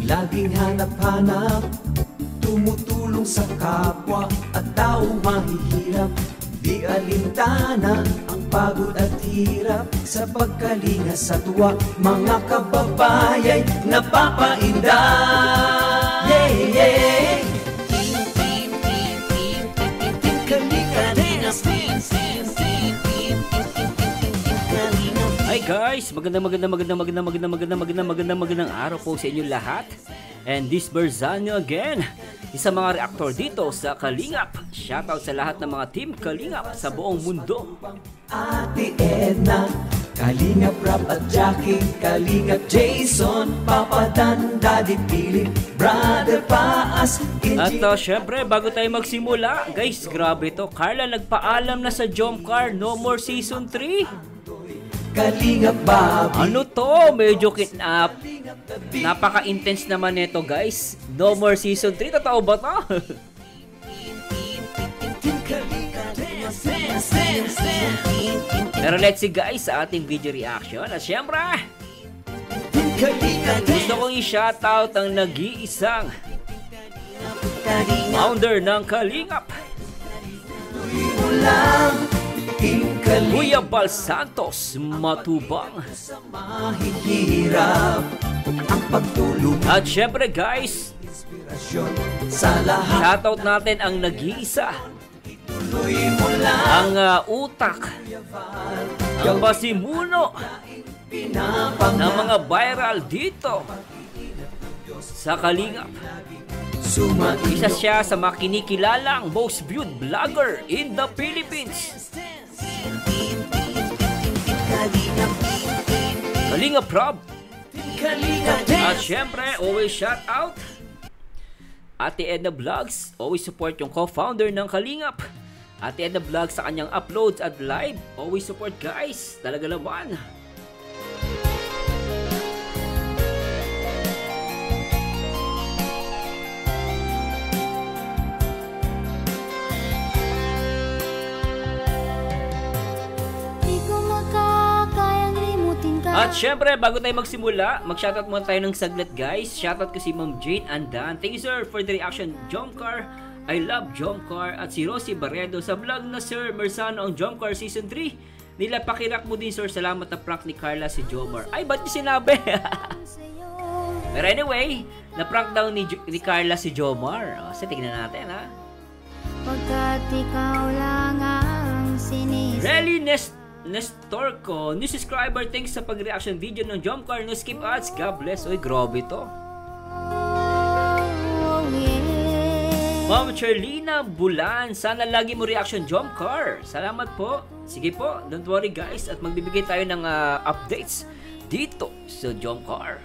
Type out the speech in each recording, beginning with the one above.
laging hanap-hanap, tumutulong sa kapwa at tao mahihirap. Di alintana ang pagod at hirap, sa pagkalinga sa tuwa, mga kababayay napapainda. Yeah, yeah. Hi guys, magandang araw po sa inyo lahat. And this Berzano again, isa mga reactor dito sa Kalingap. Shoutout sa lahat ng mga team Kalingap sa buong mundo. Ate Edna, Kalingap Rap at Jackie, Kalingap Jason, Papa Dan, Daddy Philip, Brother Paas, At syempre, bago tayo magsimula, guys, grabe to. Carla nagpaalam na sa Jomcar, no more season 3. Kalingap Bobby. Ano to? Medyo napaka-intense naman nito, guys. No more season 3. Totoo ba to? Pero let's see guys sa ating video reaction. At syempre, gusto kong i-shoutout ang nag-iisang founder ng Kalingap, Kuya Bal Santos Matubang. At syempre guys, shoutout natin ang nag-iisa, ang utak, ang pasimuno ng mga viral dito sa Kalingap. Isa siya sa mga kinikilalang most viewed vlogger in the Philippines. Kalingap Rob. At syempre, always shout out Ate Edna Vlogs. Always support yung co-founder ng Kalingap, Ate Edna Vlogs, sa kanyang uploads at live. Always support guys. Talaga naman. At syempre, bago tayo magsimula, mag-shoutout muna tayo ng saglit guys. Shoutout ko si Ma'am Jane Andan. Thank you sir for the reaction. Jomcar, I love Jomcar. At si Rosie Barredo sa vlog na Sir Merzano ang Jomcar Season 3. Nila pakirak mo din sir. Salamat na prank ni Carla si Jomar. Ay, ba't niyo sinabi? Pero anyway, na-prank daw ni Carla si Jomar. So, tignan natin ha. Pagkat ikaw lang ang sinis. Really, Nestor ko, new subscriber, thanks sa pag-reaction video ng Jomcar, no skip ads, God bless. Uy, grabe to. Ma'am Charlina Bulan, sana lagi mo reaction Jomcar. Salamat po. Sige po, don't worry guys, at magbibigay tayo ng updates dito sa Jomcar.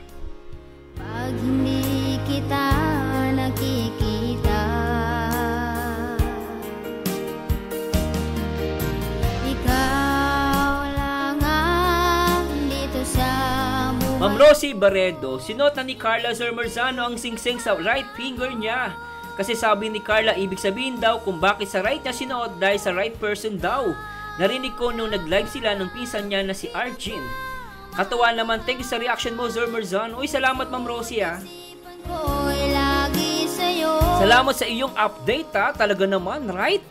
Pag hindi kita nakikita, Ma'am Rosie Barredo, sinota ni Carla Sir Merzano ang singsing sa right finger niya. Kasi sabi ni Carla, ibig sabihin daw kung bakit sa right niya sinuot dahil sa right person daw. Narinig ko nung nag-live sila ng pinsan niya na si Arjin. Katuwa naman, thank you sa reaction mo Sir Merzano. Uy, salamat Ma'am Rosie ha. Salamat sa iyong update ha. Talaga naman, right?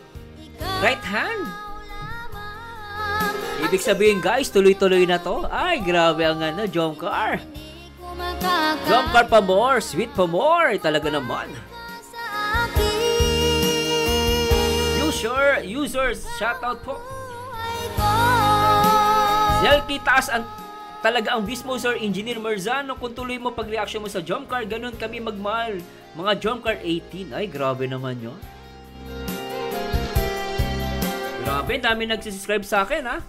Right hand. Ibig sabihin guys, tuloy-tuloy na to. Ay, grabe ang Jomcar. Jomcar pa more, sweet pa more. Talaga naman. Users, shoutout po. Zelky, taas talaga ang bismo Sir Engineer Merzano. Kung tuloy mo pag-reaction mo sa Jomcar, ganun kami magmahal. Mga Jomcar 18. Ay, grabe naman yun. Grabe, dami nagsisubscribe sa akin ha.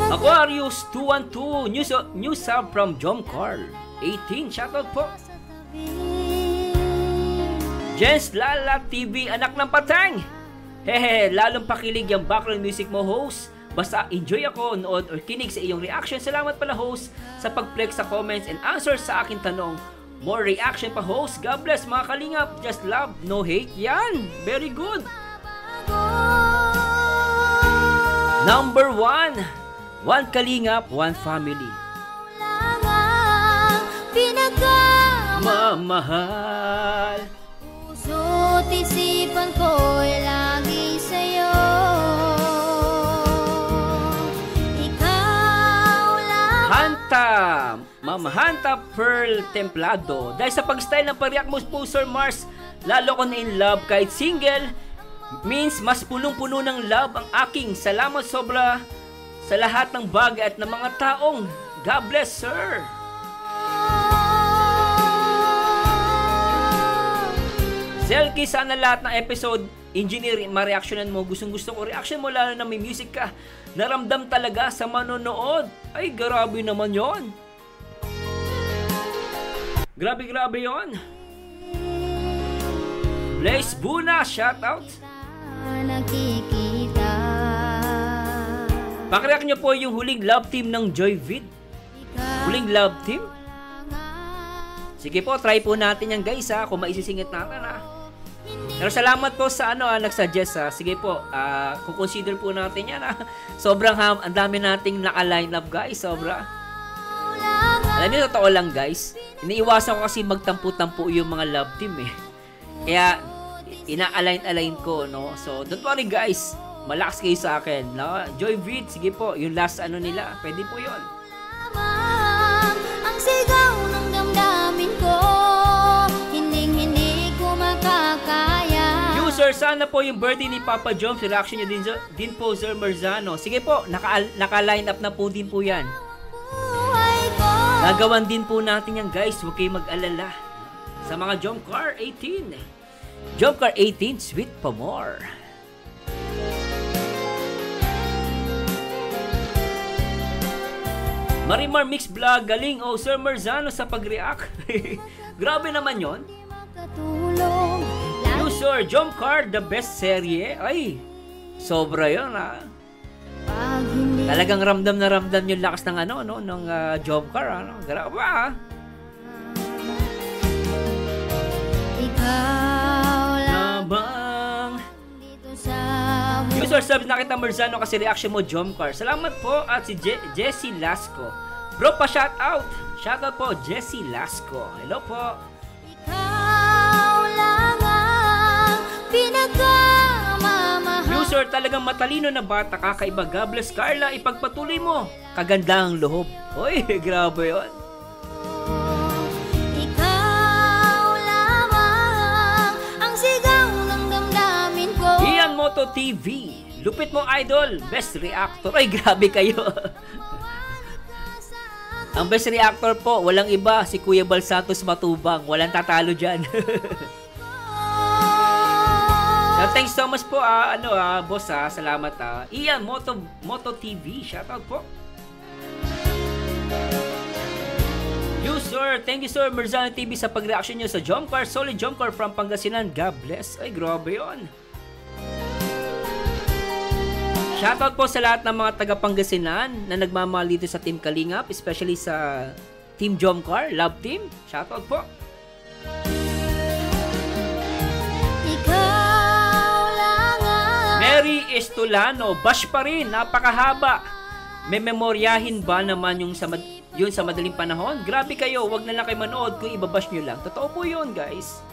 Aquarius 212, new sub from Jomcar 18, shoutout po. Jens Lala TV, anak ng patang. Hehe, lalong pakilig yung background music mo host. Basta enjoy ako, nood or kinig sa iyong reaction. Salamat pala host sa pag-flex sa comments and answers sa aking tanong. More reaction pa host. God bless mga Kalingap. Just love, no hate. Yan, very good. Number 1, one Kalingap, one family. Mamahal. Puso't isipan ko'y lagi sa'yo. Ikaw lang. Hanta, Ma'am Hanta Pearl Templado. Dahil sa pag-style ng pariyak mo po, Sir Mars, lalo ko na in love kahit single. Means mas punong-puno ng love ang aking salamat sobra sa lahat ng bagay at ng mga taong. God bless, sir. Zelky, sana lahat ng episode, engineer, ma-reactionan mo. Gustong-gusto ko reaction mo, lalo na may music ka. Naramdam talaga sa manonood. Ay, grabe naman yon. Grabe yon. Blaze Buna, shoutout. Nakikita. Pakireact nyo po yung huling love team ng Joy Vid. Huling love team? Sige po, try po natin yan guys ha, kung maisisingit natin ha. Pero salamat po sa nagsuggest ha. Sige po, kukonsider po natin yan ha. Sobrang ang dami nating naka-line up guys, sobra. Alam niyo, totoo lang guys, iniiwasan ko kasi magtampo-tampo yung mga love team eh. Kaya, ina-align ko, no? So, don't worry guys, malakas kayo sa akin, no? Joy Vid, sige po, yung last nila, pwede po yun. Ang sigaw ng damdamin ko, hindi ko makakaya. User, sana po yung birthday ni Papa Joms, reaction nyo din po, Sir Marzano. Sige po, naka-line up na po din po yan. Nagawan din po natin yan guys, huwag kayong mag-alala. Sa mga Jomcar 18. Jomcar 18, sweet pa more. Marimar Mix Vlog, galing Sir Marzano sa pag-react. Grabe naman yon. User, Jomcar, the best serye. Ay, sobra yun ha. Talagang ramdam na ramdam yung lakas ng ng Jomcar. Grabe ha. Ikaw lang. User, sabi na kita Marzano kasi reaction mo Jomcar. Salamat po at si Jessie Lasco. Bro, pa shoutout. Shoutout po Jessie Lasco. Hello po. Ikaw lang ang pinakamamahal. User, talagang matalino na bata, kakaiba. God bless Carla, ipagpatuloy mo. Kaganda ang loob. Uy, grabe yun. Ian Moto TV, lupit mo idol, best reactor. Ay, grabe kayo. Ang best reactor po, walang iba, si Kuya Balsatos Matubang. Walang tatalo dyan. So, thanks so much po, boss salamat Ian Moto TV, shoutout po. User, thank you sir, Marzano TV sa pag-reaction nyo sa Jomcar, solid Jomcar from Pangasinan. God bless. Ay, grabe yun. Shoutout po sa lahat ng mga taga Pangasinan na nagmamahal dito sa Team Kalingap, especially sa Team Jomcar, Love Team. Shoutout po. Mary Estolano, bash pa rin, napakahaba. May memoryahin ba naman yung sa madaling panahon? Grabe kayo, wag na lang kayo manood kung ibabash nyo lang. Totoo po yun guys.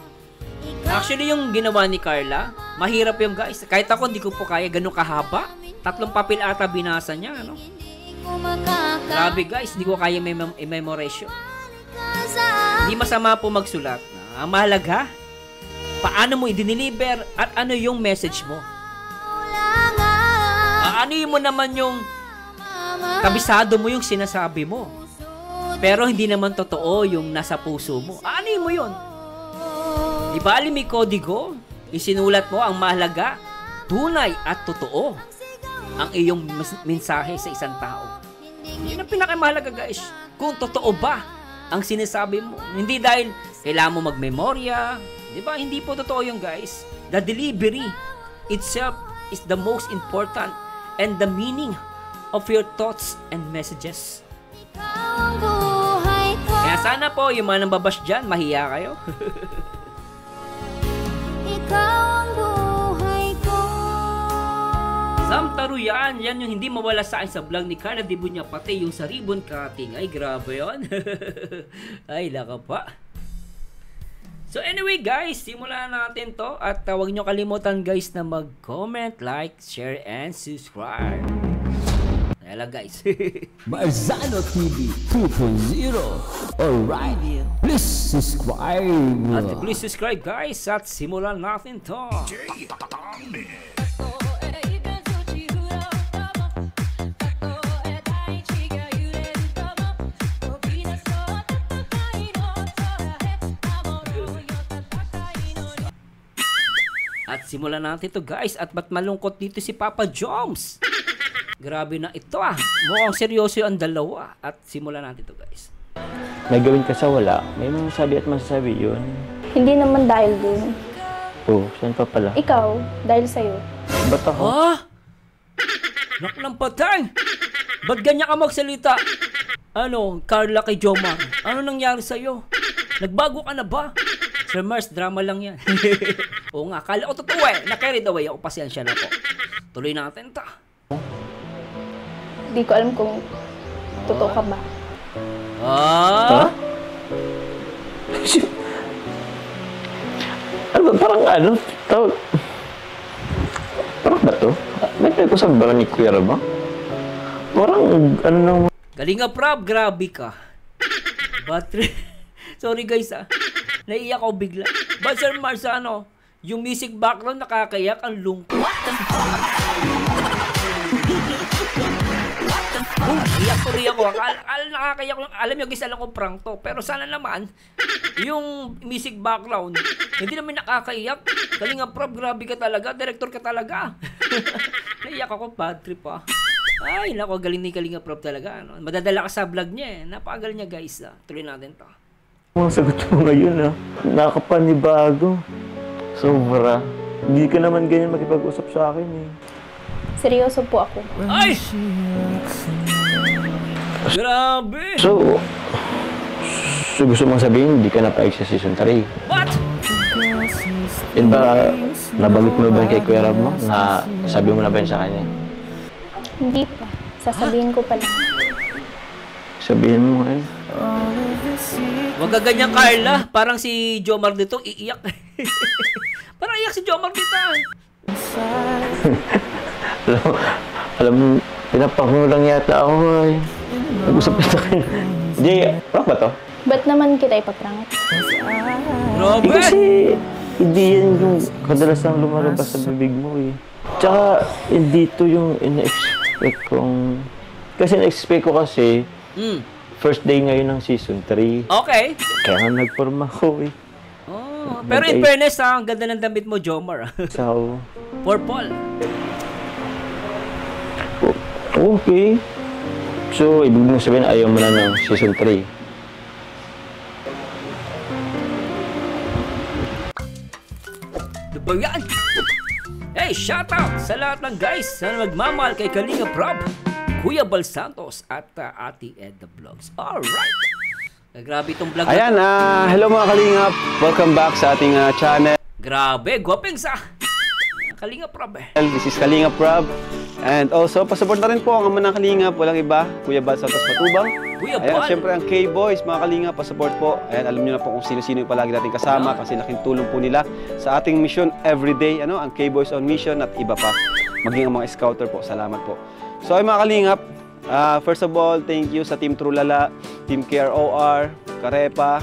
Actually yung ginawa ni Carla, mahirap yung guys. Kahit ako hindi ko po kaya ganun kahaba. 3 papel ata binasa niya, ano? Grabe guys, hindi ko kaya memorize yun. Hindi masama po magsulat. Ang mahalaga, paano mo i-deliver at ano yung message mo. Ano mo naman yung kabisado mo yung sinasabi mo. Pero hindi naman totoo yung nasa puso mo. Ano mo yun? Di ba may kodigo? Isinulat mo ang mahalaga, tunay at totoo ang iyong mensahe sa isang tao. Yun ang pinakamahalaga guys. Kung totoo ba ang sinasabi mo. Hindi dahil kailangan mo magmemorya. Di ba? Hindi po totoo yung guys. The delivery itself is the most important and the meaning of your thoughts and messages. Kaya sana po yung mga nambabash dyan, mahiya kayo. Sam laro yan. Yan yung hindi mawala sa akin sa vlog ni Carla Dibunya, pati yung sa ribbon cutting. Ay, grabe yun. Ay, laka pa. So anyway guys, simulan natin to. At huwag nyo kalimutan guys na mag-comment, like, share, and subscribe. Ayan lang guys. Marzano TV 2.0. Alright, please subscribe. At please subscribe guys at simulan natin to. At simulan natin to guys. At ba't malungkot dito si Papa Joms? Grabe na ito ah. Mukhang seryoso ang dalawa. At simulan natin to guys. May gawin ka sa wala, may masasabi at masasabi yun. Hindi naman dahil dun. Oh, saan pa pala? Ikaw, dahil sa'yo. Ba't ako? Ah! Nak ng patay! Ba't ganyan ka magsalita? Ano, Carla kay Jomar? Ano nangyari sa'yo? Nagbago ka na ba? Sir Mars, drama lang yan. Oo nga, kala ko totoo eh. Na-carried away ako, pasensya na po. Tuloy natin ta. Hindi ko alam kung totoo ka ba. Ah? Ano ba, parang ano? Tawag. Parang ba to? May tayo ko sa bara ni Kuya ba? Parang ano nang... Galinga Prab, grabe ka. Battery. Sorry guys ah. Naiiyak ako bigla. But Sir Mars, ano? Yung music background nakakayak, ang lungkot. Iyak tuloy ako. Akala nakakayak lang. Alam nyo guys, alam ko prank to. Pero sana naman, yung music background, hindi naman nakakaiyak. Galinga Prab, grabe ka talaga. Director ka talaga. Naiyak ako, bad trip pa. Ay, nako, galing ni Kalinga Prab talaga. Ano? Madadala ka sa vlog niya eh. Napakagaling niya guys. Tuloy natin to. Ang sagot mo ngayon nakapanibago. Sobra. Hindi ka naman ganyan makipag-usap sa akin eh. Seryoso po ako. Ay! Grabe! So gusto mong sabihin, hindi ka napaig sa season 3. What? Yun ba, nabagot mo ba kay Kuya Rab mo? Na sabi mo na ba yun sa kanya? Hindi pa. Sasabihin ko pa lang. Sabihin mo ngayon. Huwag ka ganyan, Carla. Parang si Jomar dito, iiyak. Parang iiyak si Jomar dito. alam mo, pinapangulo lang yata ako ay. Nag-usap na tayo. Jay, prank ba to? Ba't naman kita ipaprank? Grabe! Kasi hindi yan yung kadalasang lumalabas sa bibig mo eh. Tsaka hindi to yung ina-expect kong... Kasi na-expect ko kasi first day ngayon ng season 3. Okay. Kaya nga nagporma ko eh. Oh, pero in fairness ang ganda ng damit mo, Jomar. So, Purple. okay. So, ibig mo sabihin ayaw mo na ng season 3. Ano ba yan? Hey, shoutout sa lahat ng guys na magmamahal kay Kalinga Prab, Kuya Bal Santos at Ate Edna Vlogs. Alright. Grabe itong vlog. Ayan, hello mga Kalingap. Welcome back sa ating channel. Grabe, gwapeng sa Kalinga Prab eh. This is Kalingap Prab. And also, pasupport na rin po ang ama ng Kalingap. Walang iba, Kuya Bal Santos Matubang. Kuya Ayan, Bal. syempre ang K-Boys, mga Kalingap, pasupport po. Ayan, alam nyo na po kung sino-sino yung palagi natin kasama kasi laking tulong po nila sa ating mission everyday. Ano, ang K-Boys on mission at iba pa. Maging ang mga scouter po. Salamat po. So, ay mga Kalingap, first of all, thank you sa Team Trulala, Team KROR, Karepa.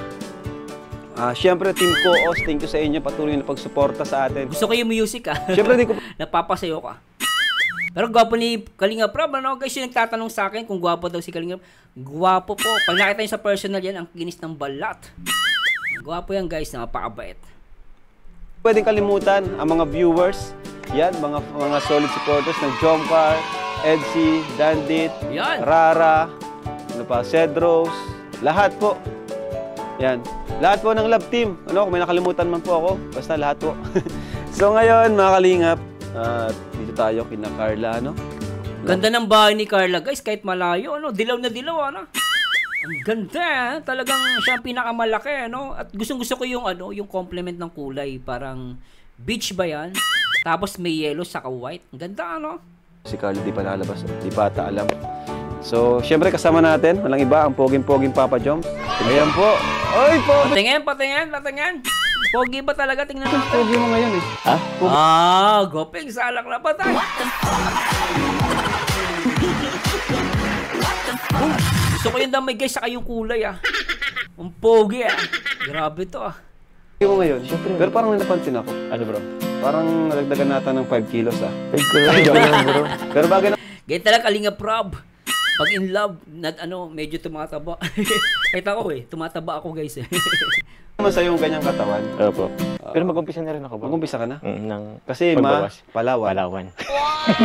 Siyempre, Team Koos, thank you sa inyo. Patuloy na pagsuporta sa atin. Gusto ko yung music ah. Siyempre, di ko... Napapasayo ka. Pero gwapo ni Kalinga Prab, ano guys, yung nagtatanong sa akin kung gwapo daw si Kalinga Prab. Gwapo po. Pag nakita nyo sa personal yan, ang kinis ng balat. Gwapo yan guys, napakabait. Pwedeng kalimutan ang mga viewers, yan, mga solid supporters ng Jomcar, Edsy, Dandit, Yan. Rara, ano pa, Cedros, lahat po. Yan. Lahat po ng love team. Ano, kung may nakalimutan man po ako, basta lahat po. So ngayon, mga Kalingap, dito tayo kina Carla, ano? Ganda ng bahay ni Carla guys, kahit malayo, ano, dilaw na dilaw, ano. Ang ganda, talagang siya ang pinakamalaki, ano. At gustong-gusto ko yung ano, yung complement ng kulay, parang beach ba yan? Tapos may yellow saka white. Ang ganda, ano. Si Carlo di pa lalabas, di pa ata alam. So, syempre kasama natin, walang iba, ang poging-poging Papa Jom. Ayan po. Ay, pogi! Patingin. Pogi ba talaga? Tingnan natin. Pogi mo ngayon eh. Ha? Gopeng, salak na patay. Gusto ko yung damay guys, saka yung kulay Ang pogi Grabe to Pogi mo ngayon. Pero parang may napansin ako. Ano bro? Parang nalagdagan nata ng 5 kilos 5 kilos lang bro. Pero bagay na Ganyan talaga Kalinga Prab. Pag in love, medyo tumataba. Kita ko tumataba ako guys naman sa'yo yung ganyang katawan. Opo. Pero mag-umpisa na rin ako bro. Mag-umpisa ka na? Ng Kasi pagbawas. Palawan.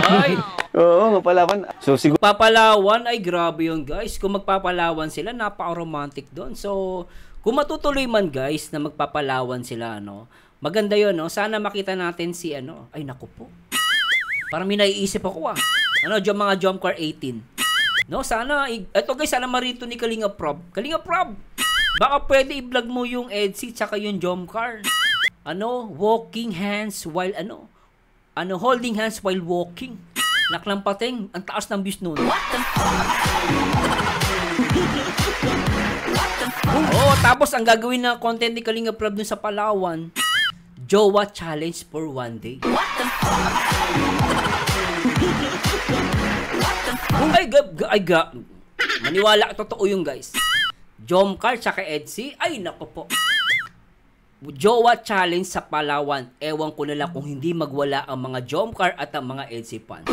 Ay, Oo, Palawan. So siguro Papalawan ay grabe yun guys. Kung magpapalawan sila, napaka-romantic doon. So, kung matutuloy man guys na magpapalawan sila, maganda yun, Sana makita natin si ay naku po. Parang may naiisip ako mga Jomcar 18. Sana, eto guys, sana marito ni Kalinga Prab. Kalinga Prab, baka pwede i-vlog mo yung Edsy tsaka yung Jomcar. Walking hands while holding hands while walking. Naklampating, ang taas ng views nun. Tapos ang gagawin na content ni Kalinga Prab dun sa Palawan, Jowa Challenge for 1 day. Maniwala, totoo yung guys. Jomcar tsaka Edsy, ay nako po. Jowa Challenge sa Palawan. Ewan ko na lang kung hindi magwala ang mga Jomcar at ang mga Edsy fans.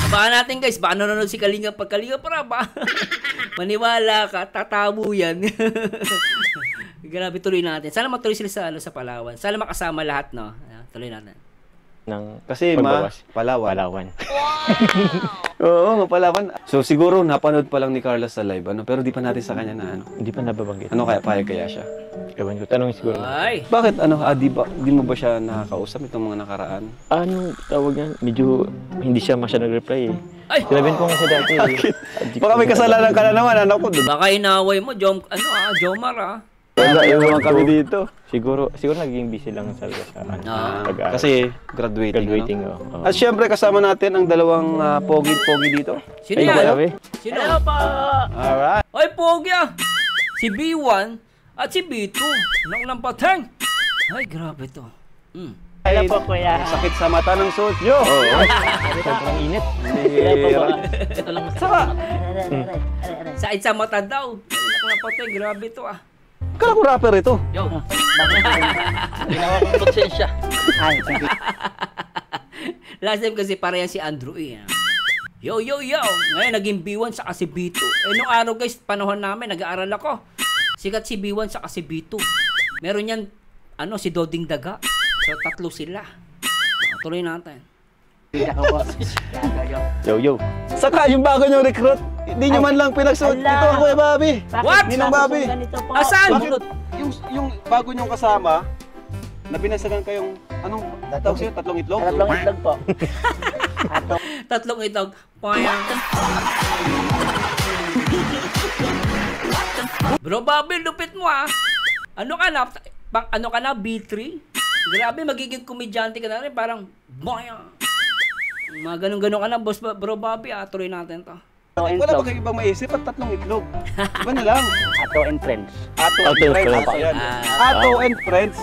Baka natin guys, baka nanonood si Kalinga para ba? Maniwala ka, tatabo yan. Grabe, tuloy natin. Sana matuloy sila sa Palawan. Sana makasama lahat, Tuloy natin. Kasi Palawan. Oo, Palawan. So siguro napanood pa lang ni Carlos sa live, pero di pa natin sa kanya na Hindi pa nababanggit. Payag kaya siya? Ewan ko, tanong siguro. Ay! Bakit di mo ba siya nakakausap itong mga nakaraan? Tawag yan? Medyo hindi siya masyadong nag-reply Ay! Sinabihin ko nga siya dati Baka may kasalanan ka na naman, Baka inaway mo, Jomar Wala naman kami dito. Siguro naging busy lang sa pag-aaral. Kasi graduating. Oo. At syempre kasama natin ang dalawang pogi dito. Sino yan? grabe. Sino? Hello po! Alright. Ay, pogi Si B1 at si B2. Naklampateng. Ay, grabe to. Hello po, kuya. Sakit sa mata ng suot nyo. Sobrang init. Ito lang Sa mata daw. Naklampateng, grabe to Kala ko rapper ito. Yo. Ginawa kong konsensya. Last time kasi parehan si Andrew Yo. Ngayon naging B1 sa si B2. Nung araw guys, panahon namin, nag-aaral ako. Sikat si B1 sa si B2. Meron yan, si Doding Daga. So, 3 sila. Tuloy natin. Yo. Saka yung bago niyong recruit, hindi nyo man lang pinagsuot. Ito ako Bobby. What? Ninong Bobby. Asan? Bakit yung bago niyong kasama, na binasagan kayong, anong tawag sa'yo? 3 itlog? 3 itlog po. 3 itlog. Payang. Bro Bobby, lupit mo Ano ka na? B3? Grabe, magiging komedyante ka na rin. Parang, boyang. Mga ganun-ganun ka na, bro Bobby. Tuloy natin to. Wala ba kayo ibang maisip at 3 itlog? Iba na lang. Ato and friends. Ato and friends.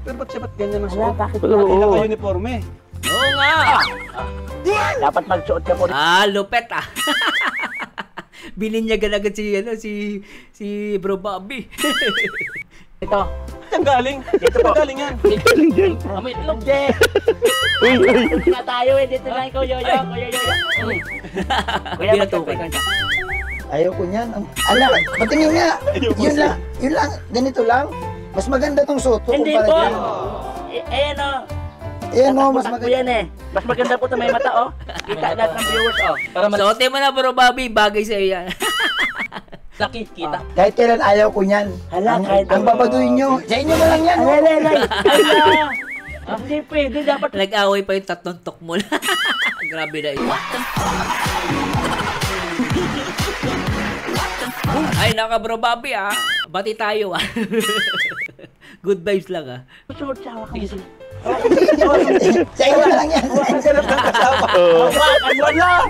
Pero ba't ganyan ang suot? Hindi na kayo uniforme. Oo nga. Dapat magsuot ka po. Lupet Bininyagan agad si Bro Bobby. Ito. Saan galing? Dito po. Galing yan. Galing dyan. Amoy itlog. Uy. Dito na tayo Dito na ikaw, Yoyo. Kuya, Binatukoy. Ayoko niyan. Ala, patingin nga. Yun lang. Ganito lang. Mas maganda tong suot ko Hindi kumpara po. dyan. Ayan o, mas maganda. Mas maganda po ito may mata Kita lahat ng viewers Suotin mo na Bro Bobby, bagay sa'yo yan. Laki, kita. Kahit kailan ayaw ko niyan. Ang babaduin nyo. Sa inyo na lang yan. Hindi pwede, dapat. Nag-away pa yung 3 tok mo. Grabe na ito. Ay, naka Bro Bobby Bati tayo Good vibes lang Suot siya, Sa iyo na lang yan. Hanap ng kasama. Wala! Ayun!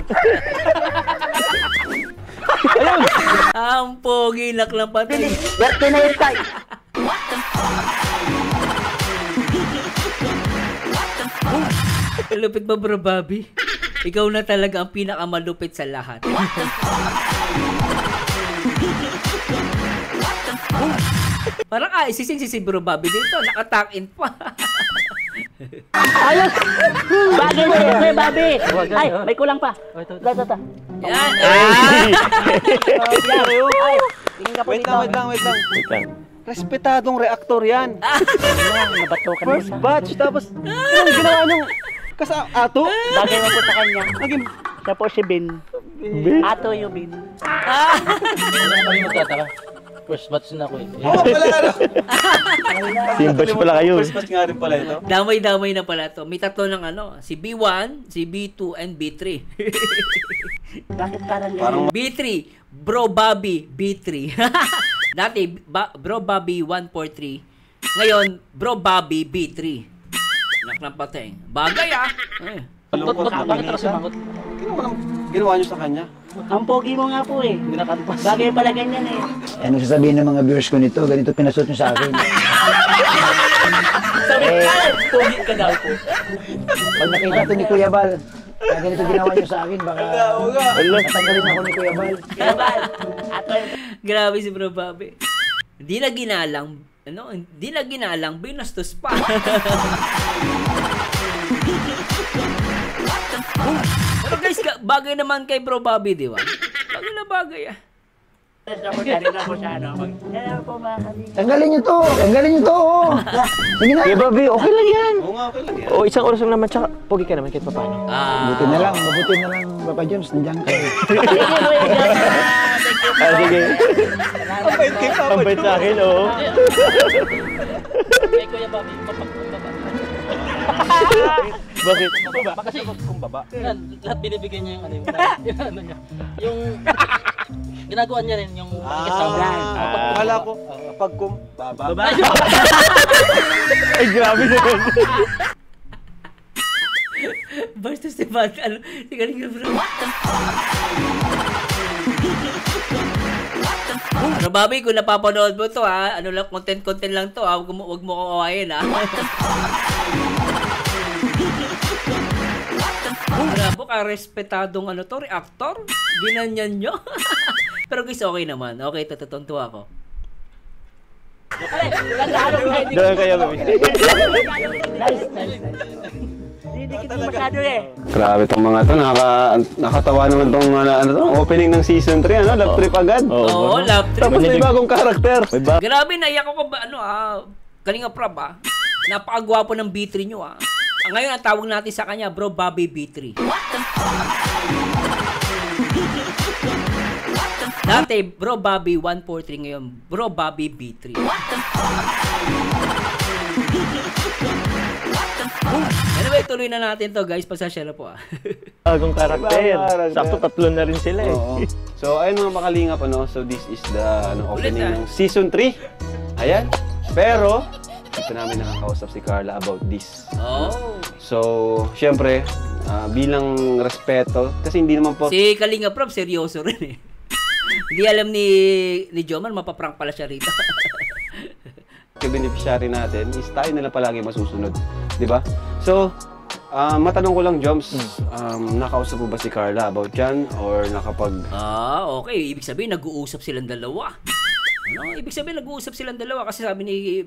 Ang pogi lang patay. Birthday na yun tayo. Lupit ba, bro, Bobby? Ikaw na talaga ang pinakamalupit sa lahat. Parang isising si Bro Bobby dito. Naka-tuck-in pa. Ayos! Bagay mo yun, Bobby. Ay, may kulang pa. Ito. Yan. Ay, tingin ka po Wait dito. lang. Respetadong reaktor yan. Nabato ka First na. batch, tapos anong ginawa niyong ato? Bagay mo po sa kanya. Naging Siya po si Bin. Ato yung Bin. First batch na ako eh. Oo pala ano? Team batch pala kayo. First batch nga rin pala ito. Damay-damay na pala to. May tatlo ng si B1, si B2, and B3. Bakit parang B3, Bro Bobby B3. Dati, Bro Bobby 143. Ngayon, Bro Bobby B3. Naknampateng. Bagay Bakit ako sumagot? Ginawa niyo sa kanya? Ang pogi mo nga po eh. Bagay pala ganyan eh. Anong sasabihin ng mga viewers ko nito? Ganito pinasot nyo sa akin. Pogi ka daw po. Pag nakita to ni Kuya Bal, kaya ganito ginawa nyo sa akin, baka natanggalin ako ni Kuya Bal. Kabal. Ato Grabe si Bro Bobby. Hindi na ginalang, binastos pa. Pero guys, bagay naman kay Bro Bobby, di ba? Bagay na bagay Tanggalin nyo to! oh. Sige na. Kuya Bobby, okay lang yan. Oo nga, okay lang yan. O, isang oras lang naman, tsaka pogi ka naman kahit paano. Mabuti na lang, Papa Jones, nandiyan ka. Sige. Ang bait kay Papa Ang bait sa akin, oo. Kay Kuya Bobby, papakumbaba. Bakit? Kasi kumbaba. Lahat binibigyan niya yung ano niya. Yung ginagawa niya rin yung Akala ko, baba. Ay, grabe na yun. Bastos si Bad. Si Kalinga Bro. Bro Bobby, kung napapanood mo to lang, content lang to wag mo kawain Bravo ka, respetadong reactor. Ginanyan nyo. Pero guys, okay naman. Okay, tatutunto ako. Doon kayo, Bobby. Didikit mo masyado eh. Grabe tong mga to, nakakatawa naman tong opening ng season 3, love trip agad. Oo, love trip. Tapos may bagong karakter. Grabe, naiyak ako ba, Kalinga Prab napakagwapo ng B3 nyo Ngayon, ang tawag natin sa kanya, Bro Bobby B3. Dati, Bro Bobby 143, ngayon, Bro Bobby B3. Anyway, tuloy na natin to guys, pasasya na po Bagong karakter. Sakto tatlo na rin sila eh. Oo. So, ayun mga makalingap, so this is the opening ng season 3. Ayan. Pero, ito namin nakakausap si Carla about this. Oh. So, syempre, bilang respeto, kasi hindi naman po... Si Kalinga Prab, seryoso rin Hindi alam ni Jomar, mapaprank pala siya rito. Beneficiary natin is tayo na lang palagi masusunod. Di ba? So, matanong ko lang, Joms, nakausap mo ba si Carla about dyan? Or nakapag... Okay. Ibig sabihin, nag-uusap silang dalawa. Ibig sabihin, nag-uusap silang dalawa kasi sabi ni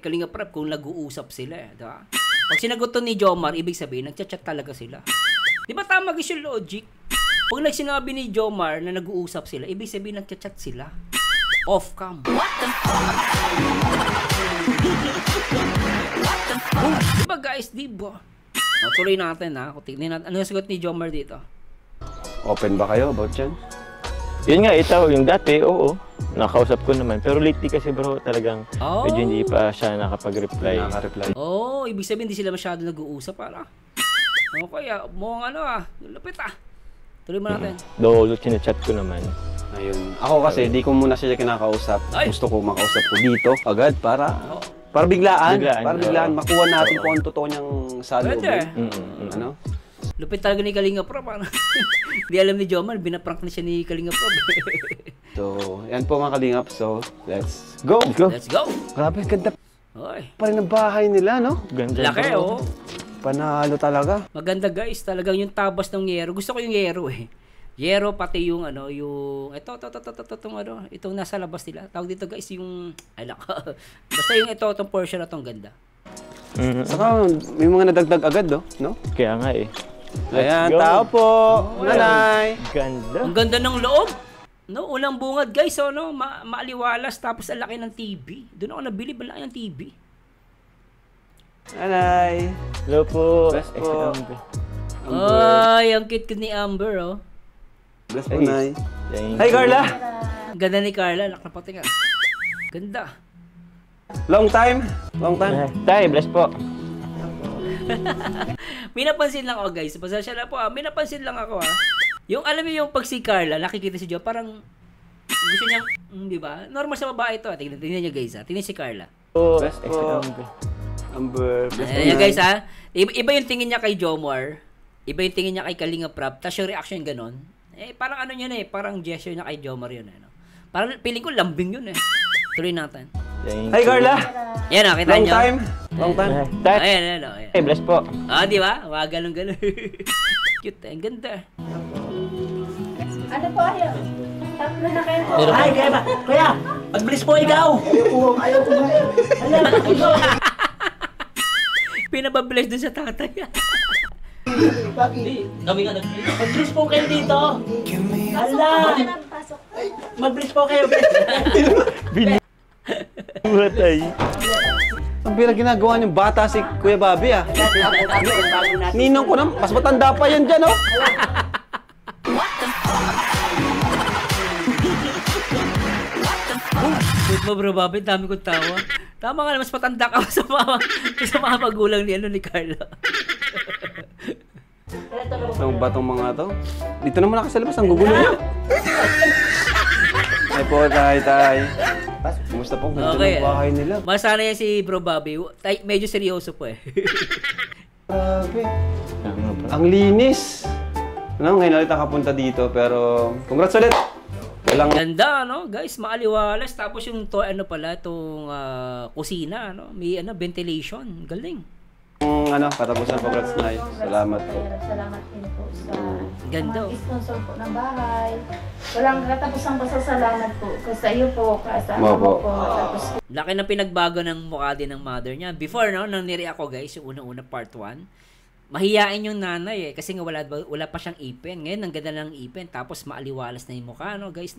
Kalinga Prab kung nag-uusap sila. Diba? Pag sinagot to ni Jomar, ibig sabihin, nagchat-chat talaga sila. Di ba tama guys yung logic? Pag nagsinabi ni Jomar na nag-uusap sila, ibig sabihin, nagchat-chat sila. Off-cam. Diba guys, diba? Tuloy natin tignan natin. Ano yung sagot ni Jomar dito? Open ba kayo about dyan? Yun nga, ito, yung dati, oo. Nakausap ko naman. Pero lately kasi bro, talagang medyo hindi pa siya nakapag-reply. Ibig sabihin hindi sila masyado nag-uusap para. Kaya, mukhang lapit Tuloy mo natin. Dolo, chinachat ko naman. Ayun. Ako kasi, di ko muna siya kinakausap. Gusto ko makausap ko dito agad para Para biglaan. Biglaan, Para biglaan. oo. Makuha natin kung ano totoo niyang salubin. Pwede. Ano? Lupit talaga ni Kalinga Prab. Hindi alam ni Jomar, binaprank na siya ni Kalinga Prab. So, yan po mga kalingap. So, let's go. Let's go. Grabe, ganda Oy. pa rin ang bahay nila, no? Ganda. Laki, oh. Panalo talaga. Maganda guys, talagang yung tabas ng yero. Gusto ko yung yero eh. Yero pati yung ano, yung itong nasa labas nila. Tawag dito guys yung basta yung itong portion na tong ganda. Saka may mga nadagdag agad, no? Kaya nga eh. Ayan, go. tao po. Nanay. Ganda. Ang ganda ng loob. No, unang bungad guys, oh, no, maaliwalas tapos ang laki ng TV. Doon ako nabili, ang laki ng TV. Nanay. Hello po. Bless po. Ay, ang cute ni Amber, oh. Bless po, Nay. Thank Hi, Carla. Ang ganda ni Carla, nakapati nga. Ganda. Long time. Long time. Tay, bless po. May napansin lang ako guys. Pasensya na po May napansin lang ako Yung alam niyo yung pag si Carla, nakikita si Jo, parang gusto niyang, di ba? Normal sa babae ito. Tingnan niyo guys Tingnan si Carla. Bless po. Amber. Bless po, Ayan Nay. guys Iba yung tingin niya kay Jomar. Iba yung tingin niya kay Kalinga Prab. Tapos yung reaction ganon. Parang ano niya parang gesture niya kay Jomar yun. Parang feeling ko lambing yun Tuloy natin. Hi, Carla. Yan kita Long niyo. time. Long time. Tay, Ayan. bless po. Di ba? Mga ganun. Cute Ang ganda. Ano po ayaw? Tatlo na kayo. Ay, kaya ba? Kuya, mag-bless po ikaw. Ayaw ko nga. Pinababless dun sa tatay. Hindi, kami nga mag-bless po kayo dito. Ala! Mag-bless po kayo. Matay. Ang bilang ginagawa niyong bata si Kuya Bobby, Ninong ko na, mas matanda pa yan dyan, oh. Wait mo bro, Bobby, dami kong tawa. Tama nga, mas patanda ka sa mga magulang ni Carla. Ano ba itong mga to? Dito naman ako sa labas, ang gugulo niyo. Ay po, tay. Kumusta po? Ganda ng bahay nila. Masana yan si bro Bobby. Medyo seryoso po Grabe. Ang linis. Ngayon ulit nakapunta dito, pero congrats ulit. Ganda, guys, maaliwalas. Tapos yung itong kusina, may ventilation. Galing. Katapusan, congrats, Nay. Salamat po. Salamat din po sa Ganda. mga sponsor po ng bahay. Walang katapusang pasasalamat po. Kasi iyo po, kasama Opo. po. Tapos Laki ng pinagbago ng mukha din ng mother niya. Before, nang nire ako guys, yung unang-una part 1, mahiyain yung nanay kasi nga wala pa siyang ipin. Ngayon, ang ganda ng ipin. Tapos maaliwalas na yung mukha, guys,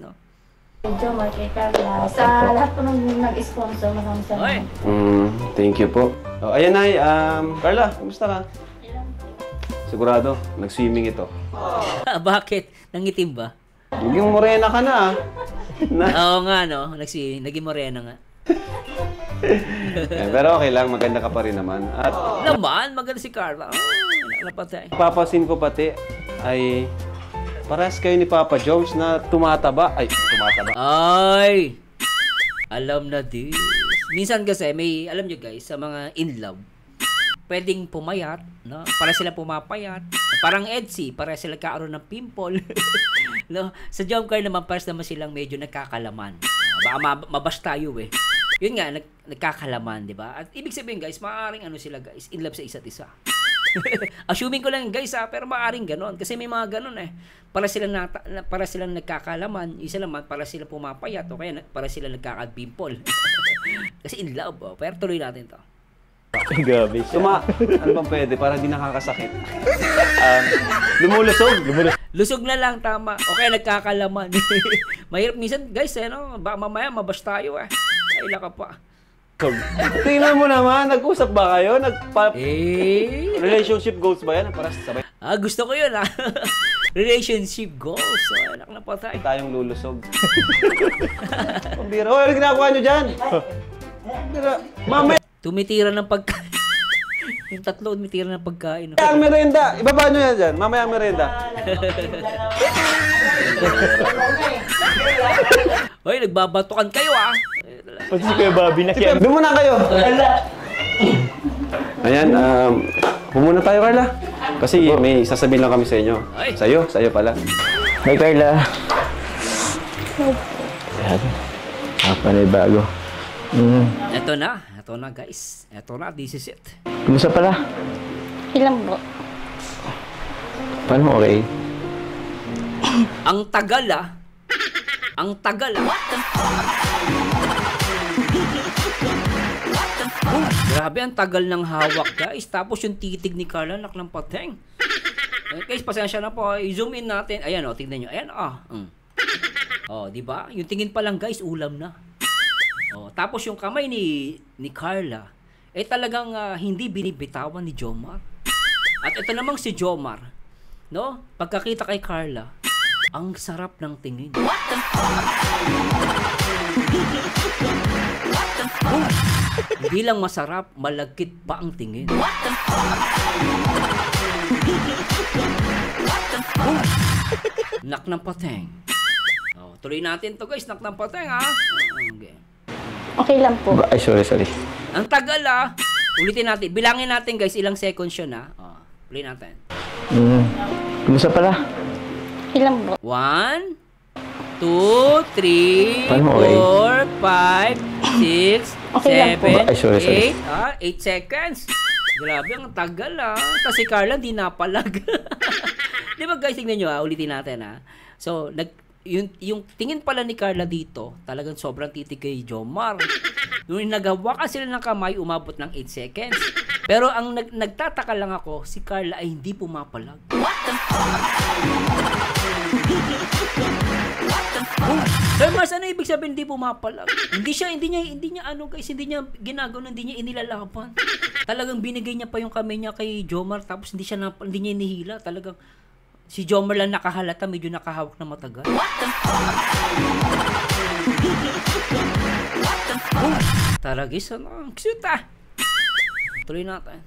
medyo kay Carla. Sa lahat po ng nag-sponsor, maraming salamat. Thank you po. Ayan, Nay. Carla, kumusta ka? Sigurado, nag-swimming ito. Bakit? Nangitim ba? Naging morena ka na, Oo nga, naging morena nga. Pero okay lang, maganda ka pa rin naman. At Naman, maganda si Carla. Napatay. papasin ko pati ay parehas kayo ni Papa Jones na tumataba. Ay! Alam na din. Minsan kasi, alam nyo guys, sa mga in love, pwedeng pumayat, para sila pumapayat. Parang Edsy, para sila kakaroon ng pimple. Sa Jomcar naman, pares naman silang medyo nagkakalaman. Baka mabash tayo Yun nga, nagkakalaman, di ba? At ibig sabihin guys, maaaring sila guys, in love sa isa't isa. Assuming ko lang guys pero maaaring ganon. Kasi may mga ganon Para silang nagkakalaman, isa naman para sila pumapayat o kaya para sila nagkakapimple. Kasi in love Pero tuloy natin to. Gabi siya. Ano bang pwede para di nakakasakit? Lumulusog. Lusog na lang, tama. O kaya nagkakalaman. Mahirap minsan guys baka mamaya mabash tayo Ay, laka pa. Tingnan mo naman, nag-usap ba kayo? Relationship goals ba yan? Para sabay. Gusto ko yun Relationship goals. So, anak na patay. Tayong lulusog. Pambira. Ano ginagawa nyo dyan? Mamaya. Tumitira ng pagkain. Yung tatlo, tumitira ng pagkain. Ang merenda. Ibaba nyo yan dyan. Mamaya ang merenda. Hoy, nagbabatukan kayo Pati si Kuya Bobby nakiyan. Doon muna kayo. Ayan, muna tayo, Carla. Kasi may sasabihin lang kami sa inyo. Sa'yo pala. Hi, Carla. Ayan. Bago. Ito na guys. Ito na, this is it. Kumusta pala? Ilang po? Paano okay? Ang tagal ah. Grabe, ang tagal ng hawak guys. Tapos yung titig ni Carla, ng pateng. Guys, pasensya na po. I-zoom in natin. Ayan tingnan nyo. Ayan di ba? Yung tingin pa lang guys, ulam na. Tapos yung kamay ni Carla, talagang hindi binibitawan ni Jomar. At ito namang si Jomar, no? Pagkakita kay Carla, ang sarap ng tingin. Hindi lang masarap, malagkit pa ang tingin. Nak ng pateng. Tuloy natin to guys, nak ng pateng ha. Okay lang po. Ay, sorry. Ang tagal Ulitin natin. Bilangin natin guys, ilang seconds yun play natin. Kumusta pala? Ilang po? 1, 2, 3, 4, 5, 6, 7, 8 seconds. Grabe, ang tagal Kasi Carla, di napalag. Di ba guys, tingnan nyo ulitin natin So, yung tingin pala ni Carla dito, talagang sobrang titig kay Jomar. Nung naghawakan sila ng kamay, umabot ng 8 seconds. Pero ang nagtataka lang ako, si Carla ay hindi pumapalag. Sir Mars, ano ibig sabihin hindi pumapalag? Hindi niya ginagawa, hindi niya inilalaban. Talagang binigay niya pa yung kamay niya kay Jomar, tapos hindi niya inihila. Talagang si Jomar lang nakahalata, medyo nakahawak na matagal. Taragis, ang cute Tuloy natin.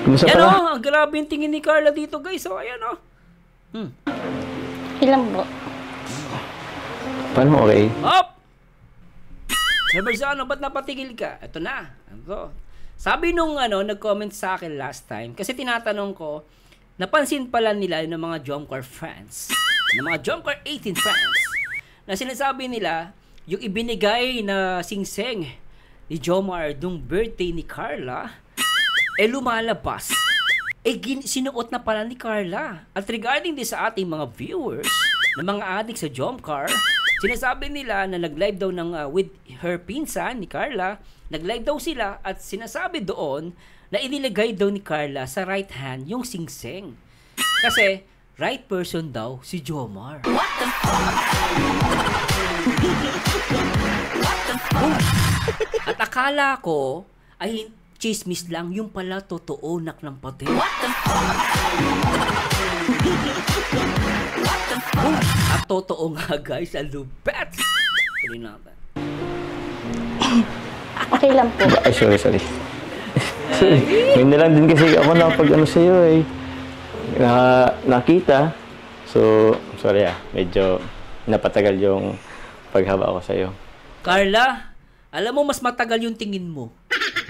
Kumusta pala? Ang grabe yung tingin ni Carla dito guys. Ayan Ilang po? Paano okay? Nabarsano, ba't napatigil ka? Ito na. Sabi nung nag-comment sa akin last time, kasi tinatanong ko, napansin pala nila ng mga Jomcar fans, ng mga Jomcar 18 fans, na sinasabi nila, yung ibinigay na singseng ni Jomar dung birthday ni Carla, lumalabas. Sinuot na pala ni Carla. At regarding din sa ating mga viewers, na mga adik sa Jomcar, sinasabi nila na nag-live daw with her pinsan ni Carla, nag-live daw sila at sinasabi doon na inilagay daw ni Carla sa right hand yung singseng. Kasi right person daw si Jomar. At akala ko ay chismis lang, yung pala totoo, nak ng pati. At totoo nga guys, ang lupet. Tuloy natin. Okay lang po. Ay, sorry. Ngayon na lang din kasi ako napag sa'yo nakita. So, sorry medyo napatagal yung paghaba ko sa'yo. Carla, alam mo mas matagal yung tingin mo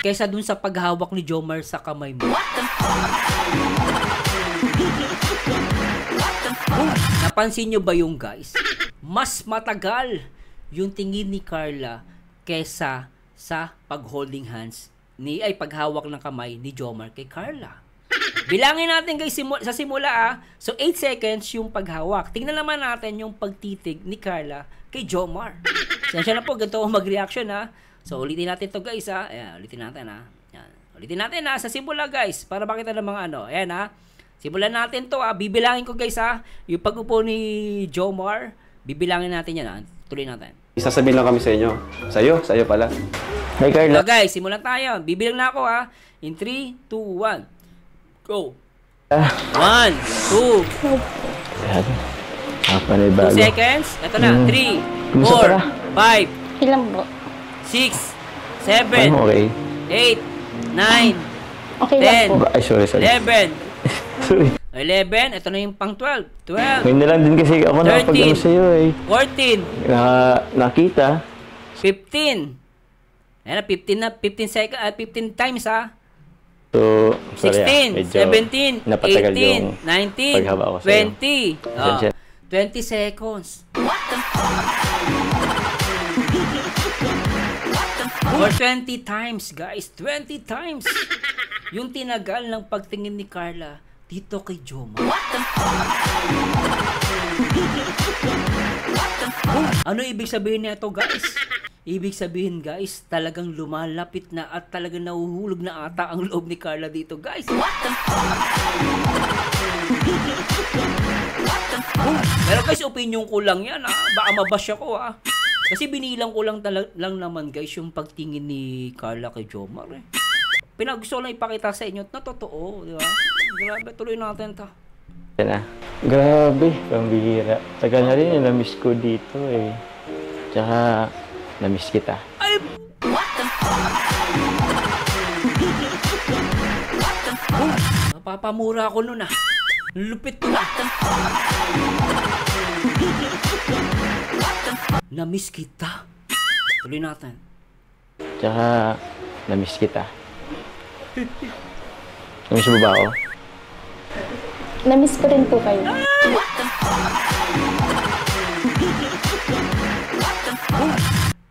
kaysa dun sa paghawak ni Jomar sa kamay mo. Napansin nyo ba yung guys? Mas matagal yung tingin ni Carla kaysa sa pag-holding hands paghawak ng kamay ni Jomar kay Carla. Bilangin natin guys sa simula So 8 seconds yung paghawak. Tingnan naman natin yung pagtitig ni Carla kay Jomar. Sensya na po, ganito ako mag-reaction So ulitin natin to guys Ayan, ulitin natin Ayan. Ulitin natin sa simula guys para makita ng mga Ayan simulan natin to bibilangin ko guys yung pag-upo ni Jomar. Bibilangin natin yan Tuloy natin. Sasabihin lang kami sa inyo. Sa'yo pala. Hi, Carla. So guys, simulan tayo. Bibilang na ako In 3, 2, 1. Go. 1, 2. 2 seconds. Ito na. 3, 4, 5. Ilang po? 6, 7, 8, 9, Okay lang 10, po. Ay, sorry. 11. Sorry. 11. Ito na yung pang 12. 12. Ngayon na lang din kasi ako napag 13, sa'yo 14. nakita. 15. Ayan na, 15 seconds, 15 times ha. So, sorry, 16, 17, 18, 19, paghaba ko sa'yo. 20. Pasensya. 20 seconds. Or 20 times, guys. 20 times. Yung tinagal ng pagtingin ni Carla dito kay Jomar. Ano ibig sabihin nito, guys? Ibig sabihin, guys, talagang lumalapit na at talagang nahuhulog na ata ang loob ni Carla dito, guys. Pero guys, opinion ko lang yan, ha? Baka mabash ako, ha? Kasi binilang ko lang naman, guys, yung pagtingin ni Carla kay Jomar, eh. Gusto ko lang ipakita sa inyo na totoo, di ba? Grabe, tuloy natin to. Yan na. Grabe, pambihira. Tagal na rin yung na-miss ko dito, eh. Tsaka, na-miss kita. Ay! Napapamura ako nun, ah. Lupit ko na. Na-miss kita. Tuloy natin. Tsaka, na-miss kita. Na-miss mo ba ako? Na-miss ko rin po kayo.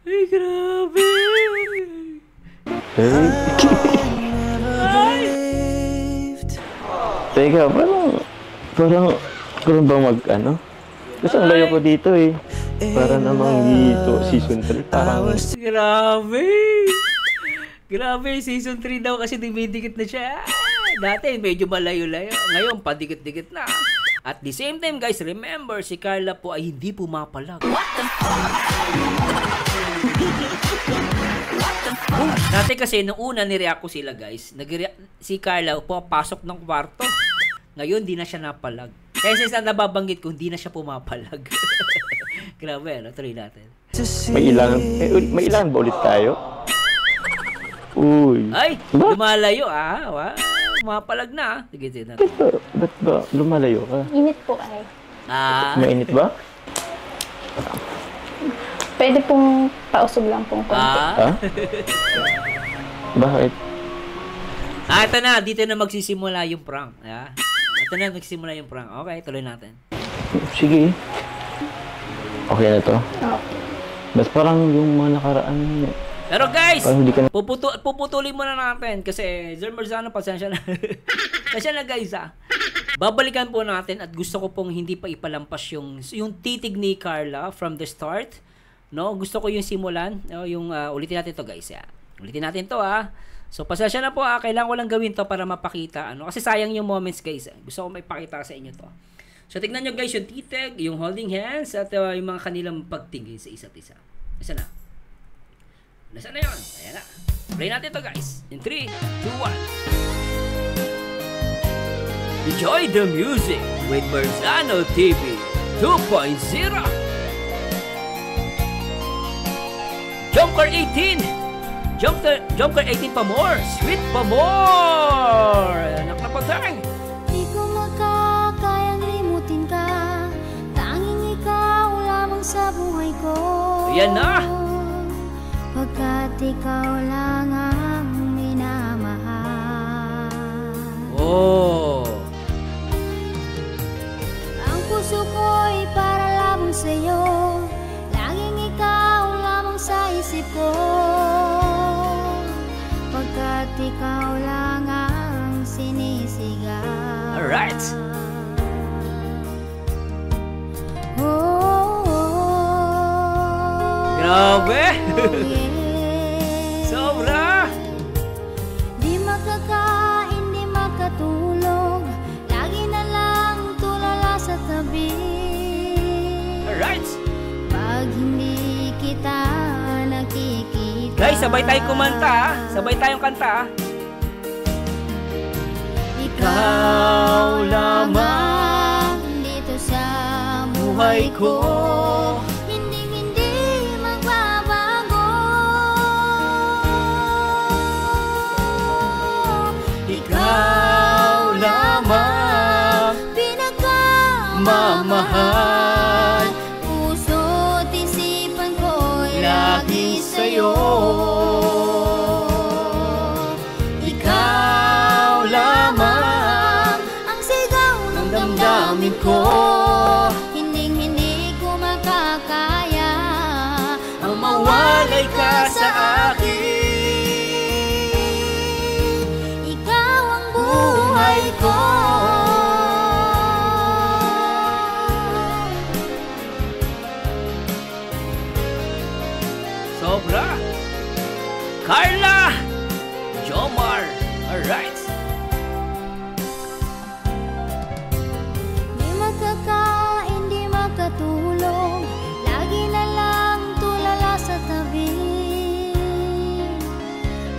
Ay, grabe. Teka, parang ba ano? Kasi ang layo ko dito, eh. Para namang dito, season 3, parang... Grabe. Grabe, season 3 daw kasi dumidikit na siya. Dati medyo malayo-layo. Ngayon, padikit-dikit na. At the same time, guys, remember, si Carla po ay hindi pumapalag. Dati kasi, nung una, nireact ko sila, guys. Si Carla, papasok ng kwarto. Ngayon, di na siya napalag. Kaya sa nababanggit ko, hindi na siya pumapalag. Grabe, ano? Tuloy natin. May ilangan ba ulit tayo? Uy. Ay, lumalayo, ah. Wow. Mapalag na. Sige, sige natin. Ba't ba lumalayo ka? Init po ay. Mainit ba? Pwede pong pausog lang pong konti. Ha? Bakit? Ito na. Dito na magsisimula yung prank. Ito na magsisimula yung prank. Okay, tuloy natin. Sige. Okay na to? Okay. Ba't parang yung mga nakaraan... Pero guys, ka puputulin muna natin kasi Sir Marzano, pasensya na. Pasensya na guys, ha. Babalikan po natin at gusto ko pong hindi pa ipalampas yung titig ni Carla from the start. No, gusto ko yung simulan, yung ulitin natin to guys, ya. Ulitin natin to, ha. So pasensya na po, ha. Kailangan ko lang gawin to para mapakita kasi sayang yung moments guys. Gusto ko maipakita sa inyo to. So tignan nyo guys yung titig, yung holding hands at yung mga kanilang pagtingin sa isa't isa. Isa na. Nasaan na yun? Ayan na. Play natin to guys. In 3, 2, 1. Enjoy the music with Marzano TV 2.0. Jomcar 18. Jomcar 18 pa more. Sweet pa more. Anak na patang. Di ko makakayang limutin ka. Tanging ikaw lamang sa buhay ko. Ayan na. Pagkat ikaw lang ang minamahal. Oh. Ang puso ko'y para lamang sa'yo. Laging ikaw lamang sa isip ko. Pagkat ikaw lang ang sinisigaw. Alright. Grabe! Sobra! Di makakain, di makatulog. Lagi na lang tulala sa tabi. Alright! Pag hindi kita nakikita. Guys, sabay tayong kumanta, ha? Sabay tayong kanta, ha? Ikaw lamang dito sa buhay ko. Mamahal, puso't isipan ko'y lagi damdamin ko, hindi ko makakaya ang mawalay ka sa akin. Ikaw ang buhay ko. Sobra. Carla Jomar. Alright. Di makakain, di makatulog, lagi na lang tulala sa tabi.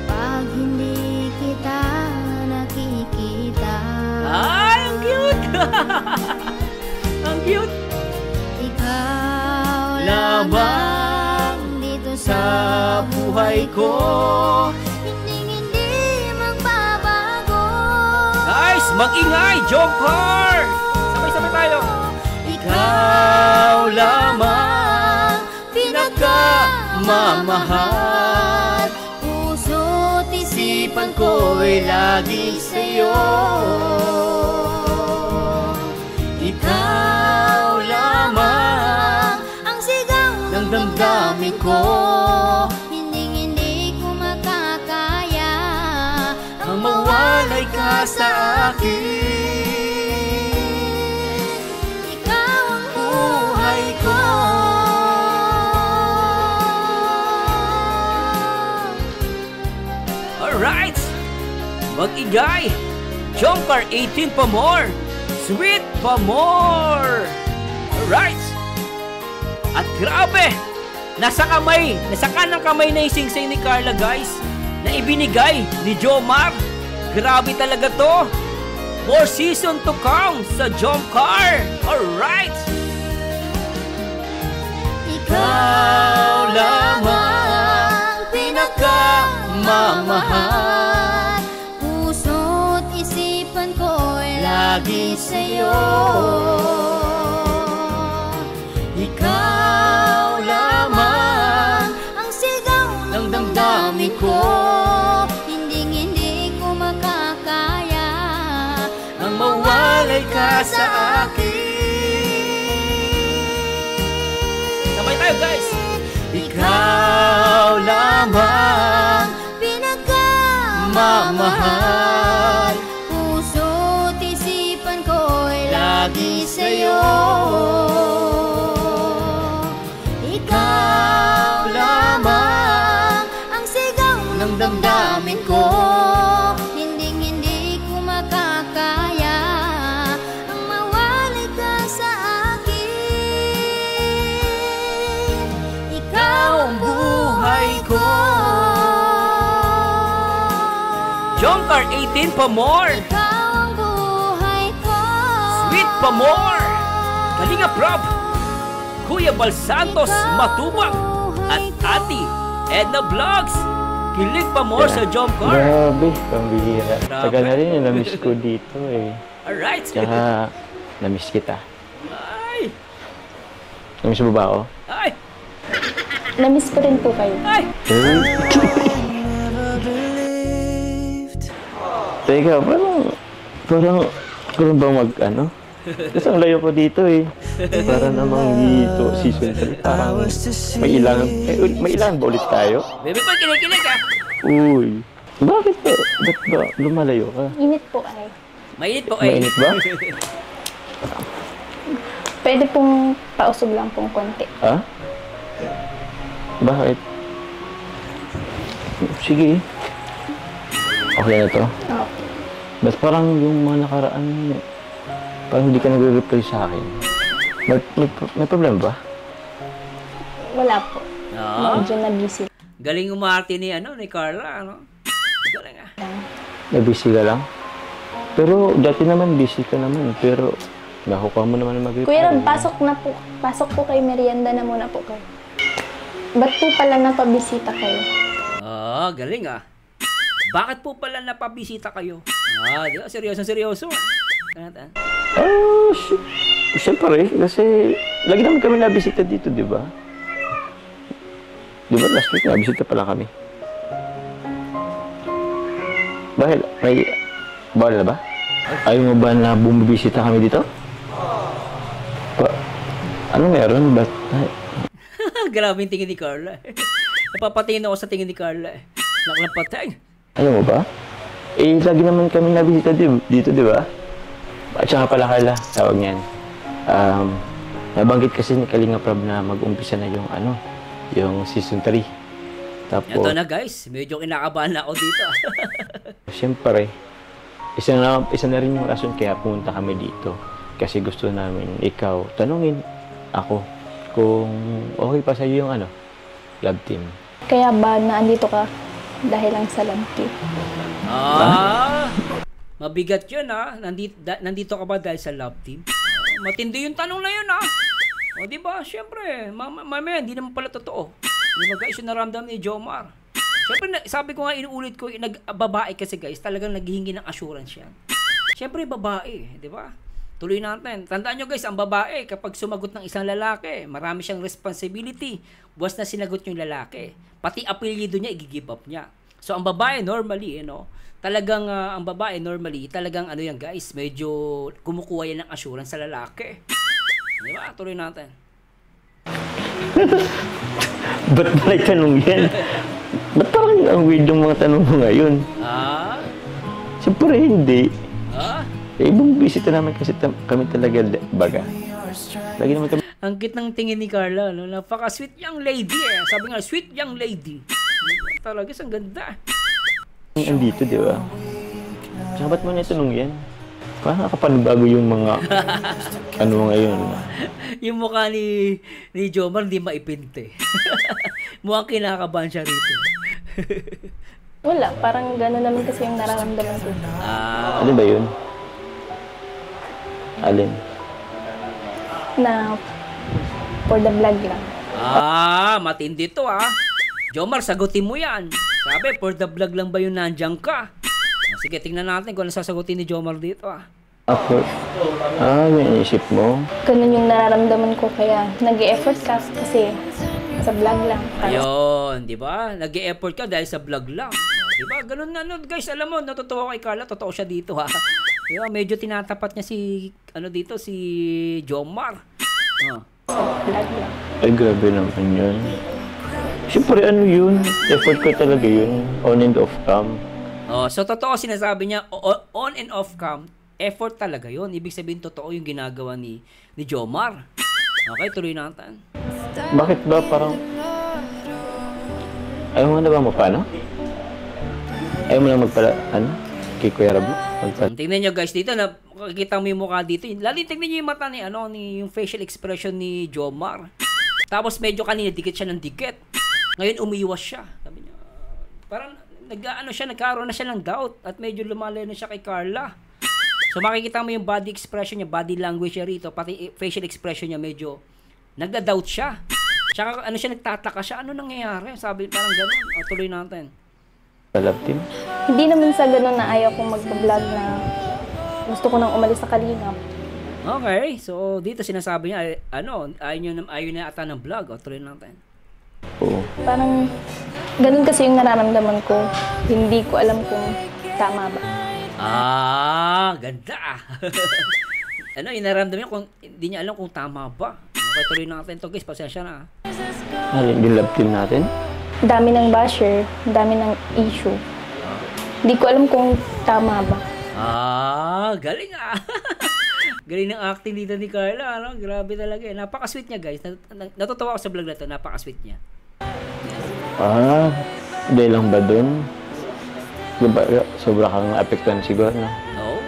Pag hindi kita nakikita, Ay, ang cute. Ang cute. ikaw Lamang dito sa buhay ko. Hindi magbabago. Guys, mag-ingay, Jomcar! Sabay-sabay tayo. Ikaw lamang pinakamamahal, puso't isipan ko'y lagi sa'yo. Ikaw lamang ang sigaw ng damdamin ko, hindi ko makakaya Ang mawalay ka sa akin. Ikaw ang buhay ko. Alright! Mag-igay! Jomcar 18 pa more! Sweet pa more! Alright! At grabe! Nasa kanang kamay na yung singsing ni Carla, guys, na ibinigay ni Jomar. Grabe talaga to! More season to come sa Jomcar! Alright! Ikaw lamang pinakamamahal, puso't isipan ko'y lagi sa'yo. Ikaw lamang ang sigaw ng damdamin ko, hindi ko makakaya Ang mawalay ka sa akin. Sabay tayo, guys! Ikaw lamang pinakamamahal, puso't isipan ko'y lagi sa'yo. Ikaw lamang ang sigaw ng damdamin ko, hindi ko makakaya ang mawalay ka sa akin. Ikaw ang buhay ko. Jomcar 18 pa more! Ikaw ang buhay ko. Sweet pa more! Kalinga Prab, Kuya Bal Santos Matubang, at Ate Edna Vlogs. Kilig pa more sa Jomcar. Grabe, pambihira. Grabe. Taga na rin yung na-miss ko dito eh. Alright. Tsaka, na-miss kita. Ay! Na-miss mo ba ako? Ay! Na-miss ko rin po kayo. Ay! Teka, parang bang mag-ano? Kasi ang layo ko dito eh. Para namang dito, season 3, parang may ilan ba ulit tayo? Baby pa, kilig ka! Uy, bakit ba? Ba't ba lumalayo ka? Init po ay. Mainit po ay. Mainit ba? Pwede pong pausog lang pong konti. Ha? Bakit? Sige. Okay na to? Oo. Ba't parang yung mga nakaraan, parang hindi ka nagre-reply sa akin? May problema ba? Wala po. No? Medyo na-busy. Galing umarte ni Carla, ano? Galing ah. Na-busy ka lang? Pero dati naman busy ka naman, pero nakukuha mo naman mag-reply. Kuya Rob, pasok po kayo, merienda na muna po kayo. Ba't po pala napabisita kayo? Galing ah. Bakit po pala napabisita kayo? Di ba? Seryoso. Siyempre, kasi lagi naman kami nabisita dito, di ba? Di ba last week nabisita pala kami? Bawal na ba? Ayaw mo ba na bumibisita kami dito? Ano meron? Ba't? Grabe yung tingin ni Carla. Napapatingin ako sa tingin ni Carla. Naklapatay. Ayaw mo ba? Lagi naman kami nabisita dito, di ba? At saka pala Carla, tawag niyan. Nabanggit kasi ni Kalinga Prab na mag-umpisa na yung season 3. Tapos, ito na guys, medyo kinakabahan na ako dito. Siyempre, isa na rin yung rason kaya pumunta kami dito. Kasi gusto namin ikaw tanungin ako kung okay pa sa'yo yung love team. Kaya ba naandito ka dahil lang sa love team? Mabigat yun nandito ka ba dahil sa love team? Matindi yung tanong na yun O diba, syempre, mamaya hindi naman pala totoo. Diba guys, yung naramdam ni Jomar. Syempre, sabi ko nga, inuulit ko, babae kasi guys, talagang naghihingi ng assurance yan. Syempre, babae, diba? Tuloy natin. Tandaan nyo guys, ang babae, kapag sumagot ng isang lalaki, marami siyang responsibility. Buwas na sinagot yung lalaki. Pati apelyido niya, i-give up niya. So, ang babae, normally, talagang, talagang yan guys, medyo kumukuha yan ng assurance sa lalaki. Diba? Tuloy natin. Ba't ba tanong yan? Ba't parang ang weird yung mga tanong mo ngayon? Siyempre hindi. Ibang bisita naman kasi kami talaga baga. Lagi naman kami. Ang cute ng tingin ni Carla, napaka-sweet young lady Sabi nga, sweet young lady. Talaga, ang ganda. Andito, di ba? Saka ba't mo na itanong yan? Parang nakapanibago yung mga ngayon. Yung mukha ni Jomar hindi maipinte. Mukhang kinakabahan siya rito. Wala, parang gano'n naman kasi yung nararamdaman ko. Ano ba yun? Alin? Na for the vlog lang. Matindi to Jomar, sagutin mo yan. Sabi, for the vlog lang ba yun nandiyan ka? Sige, tingnan natin kung ano sasagutin ni Jomar dito Ako? Yung isip mo? Ganun yung nararamdaman ko kaya nag-e-effort ka kasi sa vlog lang. Ayun, di ba? Nag-e-effort ka dahil sa vlog lang. Di ba? Ganun na, guys, alam mo, natutuwa kay Carla, totoo siya dito Diba, medyo tinatapat niya si Jomar. Vlog lang. Ay, grabe naman yun. Siyempre, yun? Effort ko talaga yun. On and off cam. So, totoo sinasabi niya, on and off cam, effort talaga yun. Ibig sabihin, totoo yung ginagawa ni Jomar. Okay, tuloy natin. Bakit ba parang... Ayaw mo na ba paano? Ayaw mo na magpala, kay Kuya Rab? Tingnan nyo guys dito, nakikita mo yung mukha dito. Lalo tingnan nyo yung mata yung facial expression ni Jomar. Tapos medyo kanina dikit siya ng dikit. Ngayon umiwas siya. Sabi niya, parang nagkaroon na siya ng doubt at medyo lumalayo na siya kay Carla. So makikita mo yung body expression niya, body language niya rito, pati facial expression niya medyo nagda-doubt siya. Tsaka siya, nagtataka siya, ano nangyayari? Sabi parang gano'n. Tuloy natin. Love team? Hindi naman sa gano'n na ayaw kong mag-vlog na gusto ko nang umalis sa Kalingap. Okay, so dito sinasabi niya, ayaw na ata ng vlog. Tuloy natin. Oo. Parang ganun kasi yung nararamdaman ko. Hindi ko alam kung tama ba. Ganda yung nararamdaman niya kung hindi niya alam kung tama ba. Okay, tuloy natin to guys. Pasensya na. Yung love team natin? Dami ng basher, dami ng issue. Hindi ko alam kung tama ba. Galing Galing ng acting dito ni Carla, Grabe talaga Napaka-sweet niya, guys. Natutuwa ako sa vlog na to. Napaka-sweet niya. Dahil lang ba dun? Sobra kang apektuhan siguro, no? No?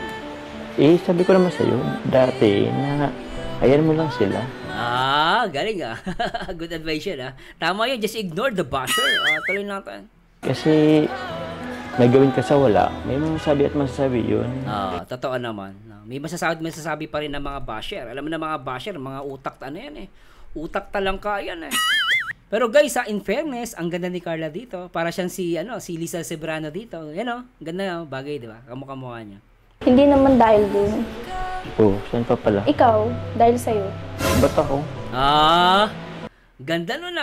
Sabi ko naman sa'yo, dati, na ayan mo lang sila. Galing Good advice yan, Tama yun, just ignore the basher. Tuloy natin. Kasi, may gawin ka sa wala, may masasabi at masasabi yun. Totoo naman. May masasabi pa rin ng mga basher. Alam mo na mga basher, mga utak utak talangka yan Pero guys, in fairness, ang ganda ni Carla dito. Para siyang si Lisa Cebrano dito. Ganda bagay, di ba? Kamukha niya. Hindi naman dahil dun. Saan pa pala? Ikaw, dahil sa'yo. Ba't ako? Ganda nun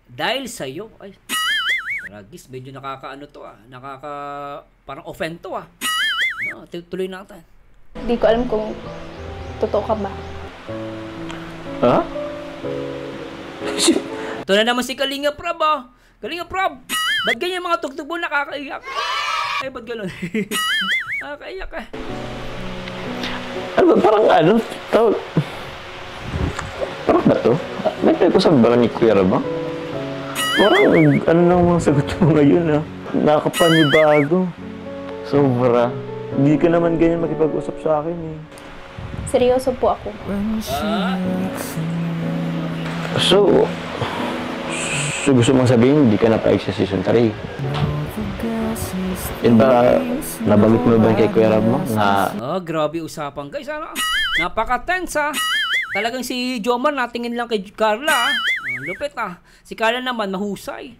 Dahil sa'yo. Ay, Ragis, medyo nakakaano to parang offend to Tuloy natin. Hindi ko alam kung totoo ka ba. Ha? Ito na naman si Kalinga Prab, ah. Kalinga Prab, ba't ganyan mga tugtog mo nakakaiyak? Ay, ba't gano'n? Nakakaiyak eh. Ano ba, parang ano? Tawag. Parang ba to? May pinag-usap ba ni Kuya Rab? Parang ano nang mga sagot mo ngayon ah. Nakapanibago. Sobra. Hindi ka naman ganyan makipag-usap sa akin eh. Seryoso po ako. So gusto mong sabihin, hindi ka napaig sa season 3? Yun ba, nabanggit mo ba kay Kuya Rab mo? Oh, grabe usapan guys, ano? Napaka-tense ah. Talagang si Jomar natingin lang kay Carla. Lupit ah. Si Carla naman mahusay.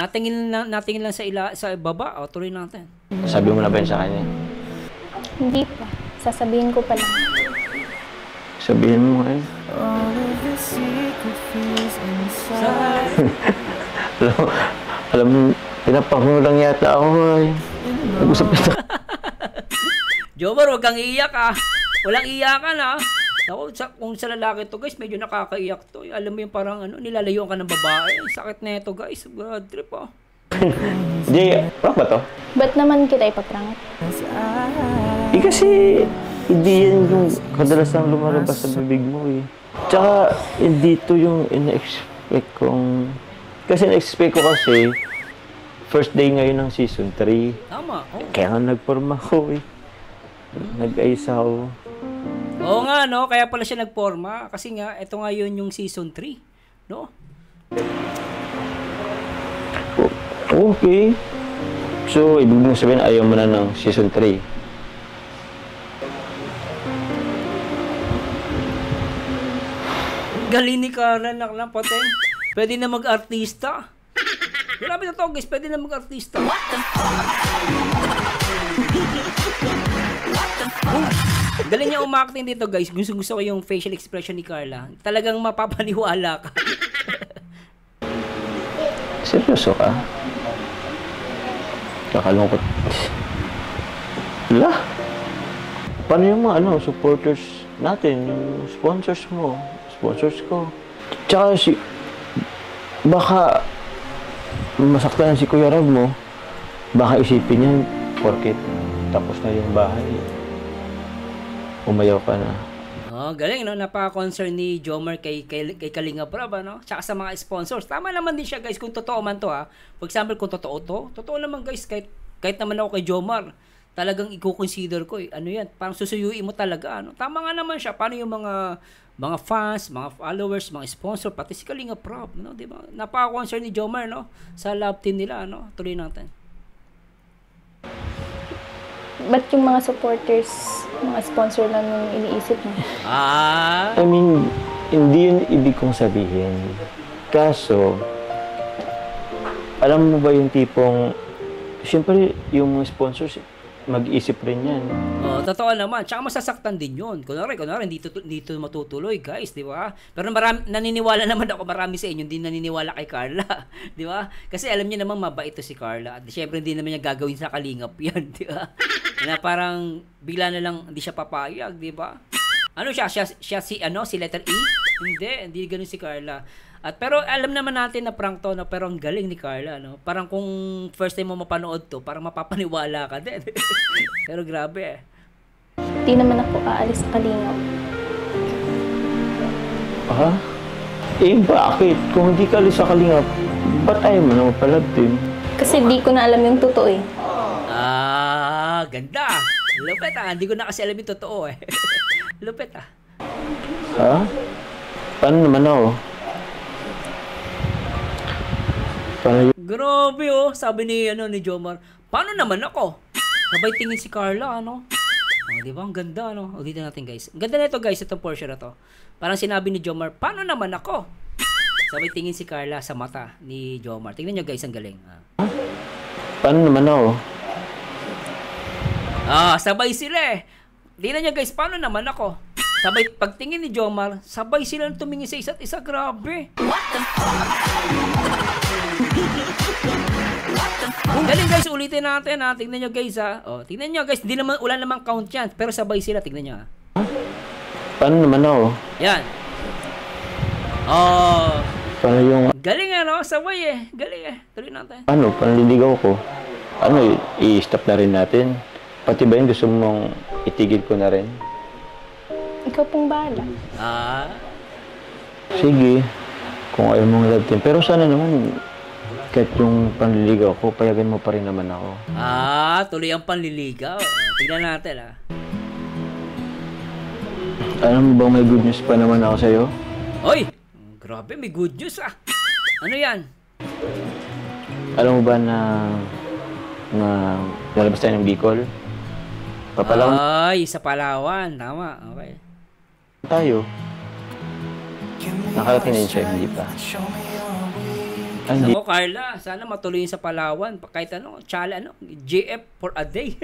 Natingin lang sa baba. O, tuloy natin. Sabi mo na ba yun sa kanya? Hindi pa. Sasabihin ko pa lang. Sabihin mo ngayon. alam mo, pinapakulo lang yata ako ay. Nag-usap ito. Jomar, huwag kang iiyak ah. Walang iyakan ah. Ako, kung sa lalaki to guys, medyo nakakaiyak to. Alam mo yung parang nilalayuan ka ng babae. Sakit na ito guys. Bad trip ah. Hindi, prank ba to? Ba't naman kita ipaprank? Kasi hindi yan yung kadalasang lumalabas sa bibig mo eh. Tsaka hindi to yung ina-expect kong... Kasi na-expect ko kasi first day ngayon ng season 3. Tama. Oh. Kaya nga nagporma ko eh. Nag-ayos ako. Oo nga, no? Kaya pala siya nagporma. Kasi nga, ito nga yun yung season 3. No? Okay. So, ibig mo sabihin, ayaw mo na ng season 3. Galing ni Carla lang, poteng. Pwede na mag-artista. Grabe na to, guys. Pwede na mag-artista. Galing niya umakting dito, guys. Gusto ko yung facial expression ni Carla. Talagang mapapaniwala ka. Seryoso ka? Kakalungkot. Wala. Paano yung mga supporters natin? Yung sponsors mo? Sponsors ko. Tsaka baka masaktan si Kuya Rab mo. Baka isipin niya, porket tapos na yung bahay. Umayaw ka na. Oh, galing, no? Napaka-concern ni Jomar kay Kalinga Prab, no? Tsaka sa mga sponsors. Tama naman din siya, guys, kung totoo man to, ha? For example, kung totoo naman, guys, kahit naman ako kay Jomar, talagang i-consider ko, eh. Ano yan? Parang susuyuin mo talaga, ano? Tama nga naman siya. Paano yung mga fans, mga followers, mga sponsor, pati si Kalinga Prab, no? Diba? Napaka-concern ni Jomar, no? Sa love team nila, no? Tuloy natin. Ba't yung mga supporters, mga sponsor lang yung iniisip mo? I mean, hindi yun ibig kong sabihin. Kaso, alam mo ba yung tipong, siyempre, yung mga sponsors, mag-isip rin yan. Oh, totoo naman. Tsaka masasaktan din yun. Kunwari, dito matutuloy, guys, di ba? Pero naniniwala naman ako, marami sa inyo hindi naniniwala kay Carla. Di ba? Kasi alam niyo naman mabait to si Carla. At syempre, hindi naman niya gagawin sa Kalingap yan, di ba? Na parang bigla na lang hindi siya papayag, di ba? Ano siya si letter E? Hindi ganoon si Carla. Pero alam naman natin na prank to, no? Pero ang galing ni Carla, no? Parang kung first time mo mapanood to, parang mapapaniwala ka din. Pero grabe eh. Di naman ako aalis sa Kalingap. Ha? Bakit? Kung hindi ka alis sa Kalingap, ba't ayaw mo na mapalab din? Kasi di ko na alam yung totoo eh. Ganda. Lupit ah. Hindi ko na kasi alam yung totoo eh. Lupit ah. Ha? Paano naman ako? Grabe oh. Sabi ni Jomar, paano naman ako? Sabay tingin si Carla, ano? Di ba? Ang ganda, ano? O, dito natin, guys. Ang ganda na ito, guys. Itong portion na to. Parang sinabi ni Jomar, paano naman ako? Sabay tingin si Carla sa mata ni Jomar. Tingnan nyo, guys. Ang galing. Paano naman ako? Sabay sila eh. Tingnan nyo, guys. Paano naman ako? Sabay, pagtingin ni Jomar, sabay sila tumingin sa isa't isa. Grabe. What the fuck? Galing, guys, ulitin natin ha. Tingnan nyo, guys, ha. Tingnan nyo, guys, wala namang count yan. Pero sabay sila, tingnan nyo, ha. Paano naman ako? Yan. Oh. Paano yung, Galing ano, sabay eh. Galing eh. Tuloy natin. ano, panliligaw ko? Ano, i-stop na rin natin? Pati ba yun gusto mong itigil ko na rin? Ikaw pong bahala. Ah. Sige, kung ayaw mong love team. Pero sana naman, kahit yung panliligaw ko, payagan mo pa rin naman ako. Ah, tuloy ang panliligaw. Tignan natin ah. Alam mo ba may good news pa naman ako sa'yo? Oy! Grabe, may good news ah. Ano yan? Alam mo ba na lalabas tayo ng Bicol? Papalawan Ay, sa Palawan. Tama, okay. tayo. Nakarating na yun siya, hindi pa. Hindi. Ako, Carla, sana matuloy yun sa Palawan. Kahit ano, chala, ano, JF for a day.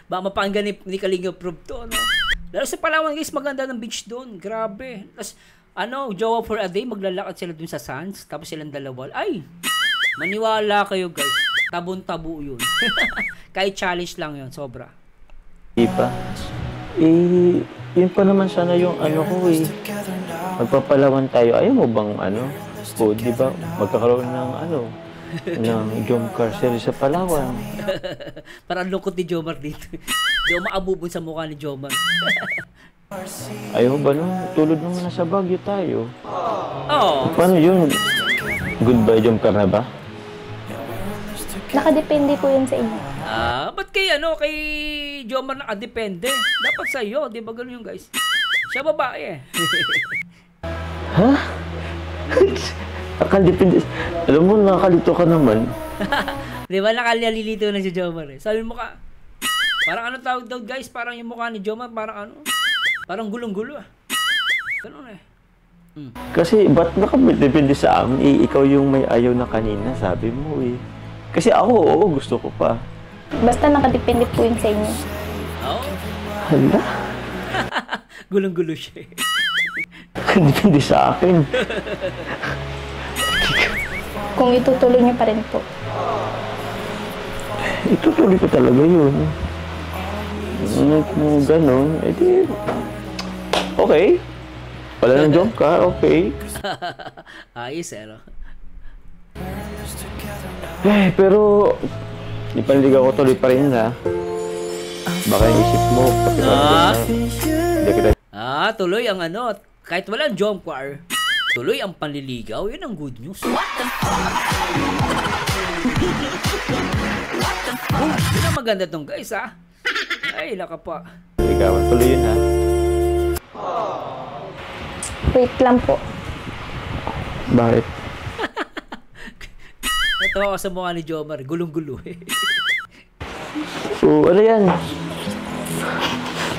Baka mapanggan ni Kalinga Proof to, ano. Lalo sa Palawan, guys, maganda ng beach doon. Grabe. Tapos, ano, jowa for a day, maglalakad sila doon sa sands. Tapos silang dalawa. Ay, maniwala kayo, guys. Tabon-tabo yun. Kahit challenge lang yun, sobra. Hindi pa. Eh, yun pa naman sana yung ano ko eh. Magpapalawan tayo. Ayaw mo bang ano? Po, di ba? Magkakaroon ng ano? Ng Jomcar series sa Palawan. Parang lungkot ni Jomar dito. Di ako maabubon sa mukha ni Jomar. Ayaw ba no? Tulad nung nasa Baguio tayo. Oo. Paano yun? Goodbye Jomcar na ba? Nakadepende po yun sa inyo. Ah, ba't kay Jomar nakadepende? Dapat sa'yo, di ba ganun yung guys? Siya babae eh. Ha? Nakadepende. Alam mo, nakakalito ka naman. Di ba nakalilito na si Jomar eh? Sabi mo ka, parang ano tawag daw guys, parang yung mukha ni Jomar, parang ano? Parang gulong-gulo ah. Ganun eh. Kasi ba't nakadepende sa amin? Eh, ikaw yung may ayaw na kanina, sabi mo eh. Kasi ako, oo, gusto ko pa. Basta nakadepende po yun sa inyo. Oo. Hala? Gulong-gulo siya eh. Nakadepende sa akin. Kung itutuloy niyo pa rin po. Itutuloy ko talaga yun. Kung gano'n, edi... Okay. Wala ng job ka, okay. Ayos eh, no? Eh, pero... Di panligaw ko tuloy pa rin ha. Baka yung isip mo, tuloy ang ano, kahit walang job car, tuloy ang panliligaw, yun ang good news. Yun ang maganda tong guys ha. Ay, laka pa. Ligawan, tuloy yun ha. Wait lang po. Bakit? Natawa ko sa mukha ni Jomar, gulong-gulo eh. So, ano yan?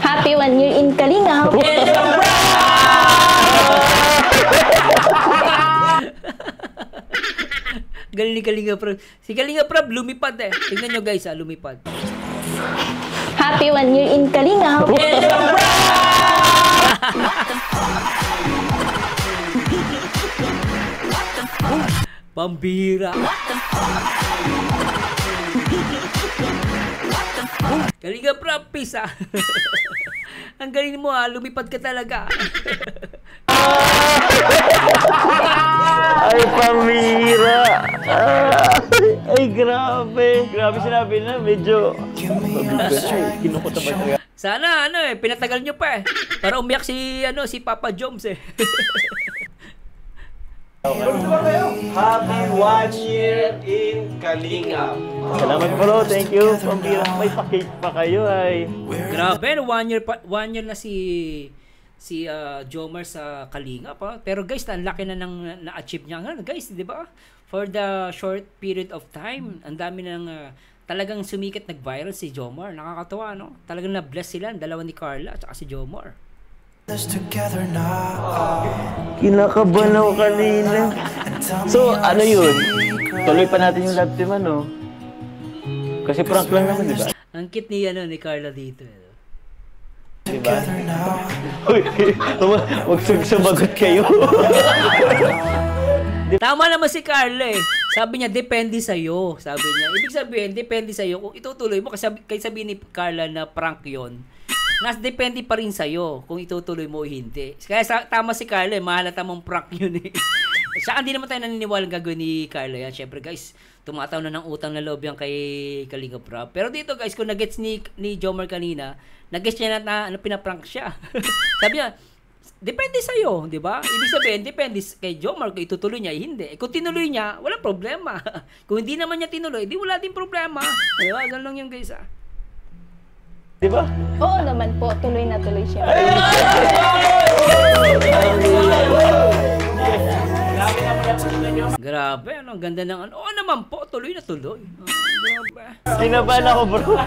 Happy 1 year in Kalinga. Galing ni Kalinga Prab. Si Kalinga Prab, lumipad eh. Tingnan nyo guys ha, lumipad. Happy 1 year in Kalinga. Pambira. Kalinga Prab, peace ah. Ang galing mo ha, lumipad ka talaga. Ay, pamira! Ay, grabe! Grabe sinabi na, medyo... Kinukot naman talaga. Sana, ano eh, pinatagal nyo pa eh. Para umiyak si, ano, si Papa Joms eh. Happy 1 year in Kalinga. Salamat po, thank you. Pambira, may pakake pa kayo ay. Grabe, 1 year na si Jomar sa Kalinga pa. Pero guys, ang laki na ng na-achieve niya nga, guys, 'di ba? For the short period of time, ang dami nang talagang sumikat, nag-viral si Jomar. Nakakatawa, no? Talagang na-bless sila, dalawa ni Carla at saka si Jomar. Kinakabahan ako kanina. So, ano yun? Tuloy pa natin yung love team, ano? Kasi prank lang naman, di ba? Ang cute ni Carla dito. Diba? Uy, wag sumagot kayo. Tama naman si Carla eh. Sabi niya, depende sa'yo. Sabi niya. Ibig sabihin, depende sa'yo. Kung itutuloy mo, kasi sabihin ni Carla na prank yon, Nas depende pa rin sa'yo kung itutuloy mo o hindi. Kaya tama si Carlo, mahalata mong prank yun eh. Saka hindi naman tayo naniniwala gagawin ni Carlo yan. Siyempre guys, tumataw na ng utang na loob yan kay Kalinga Prab. Pero dito guys, kung nag-gets ni Jomar kanina, nag-gets niya na pinaprank siya. Sabi niya, depende sa'yo, di ba? Ibig sabihin, depende kay Jomar kung itutuloy niya, hindi. Kung tinuloy niya, walang problema. Kung hindi naman niya tinuloy, di wala din problema. Di ba? Ganun lang yung guys Di ba? Oo naman po, tuloy na tuloy siya. Grabe, ang ganda ng ano. Oo naman po, tuloy na tuloy. Grabe. Kinabahan ako bro.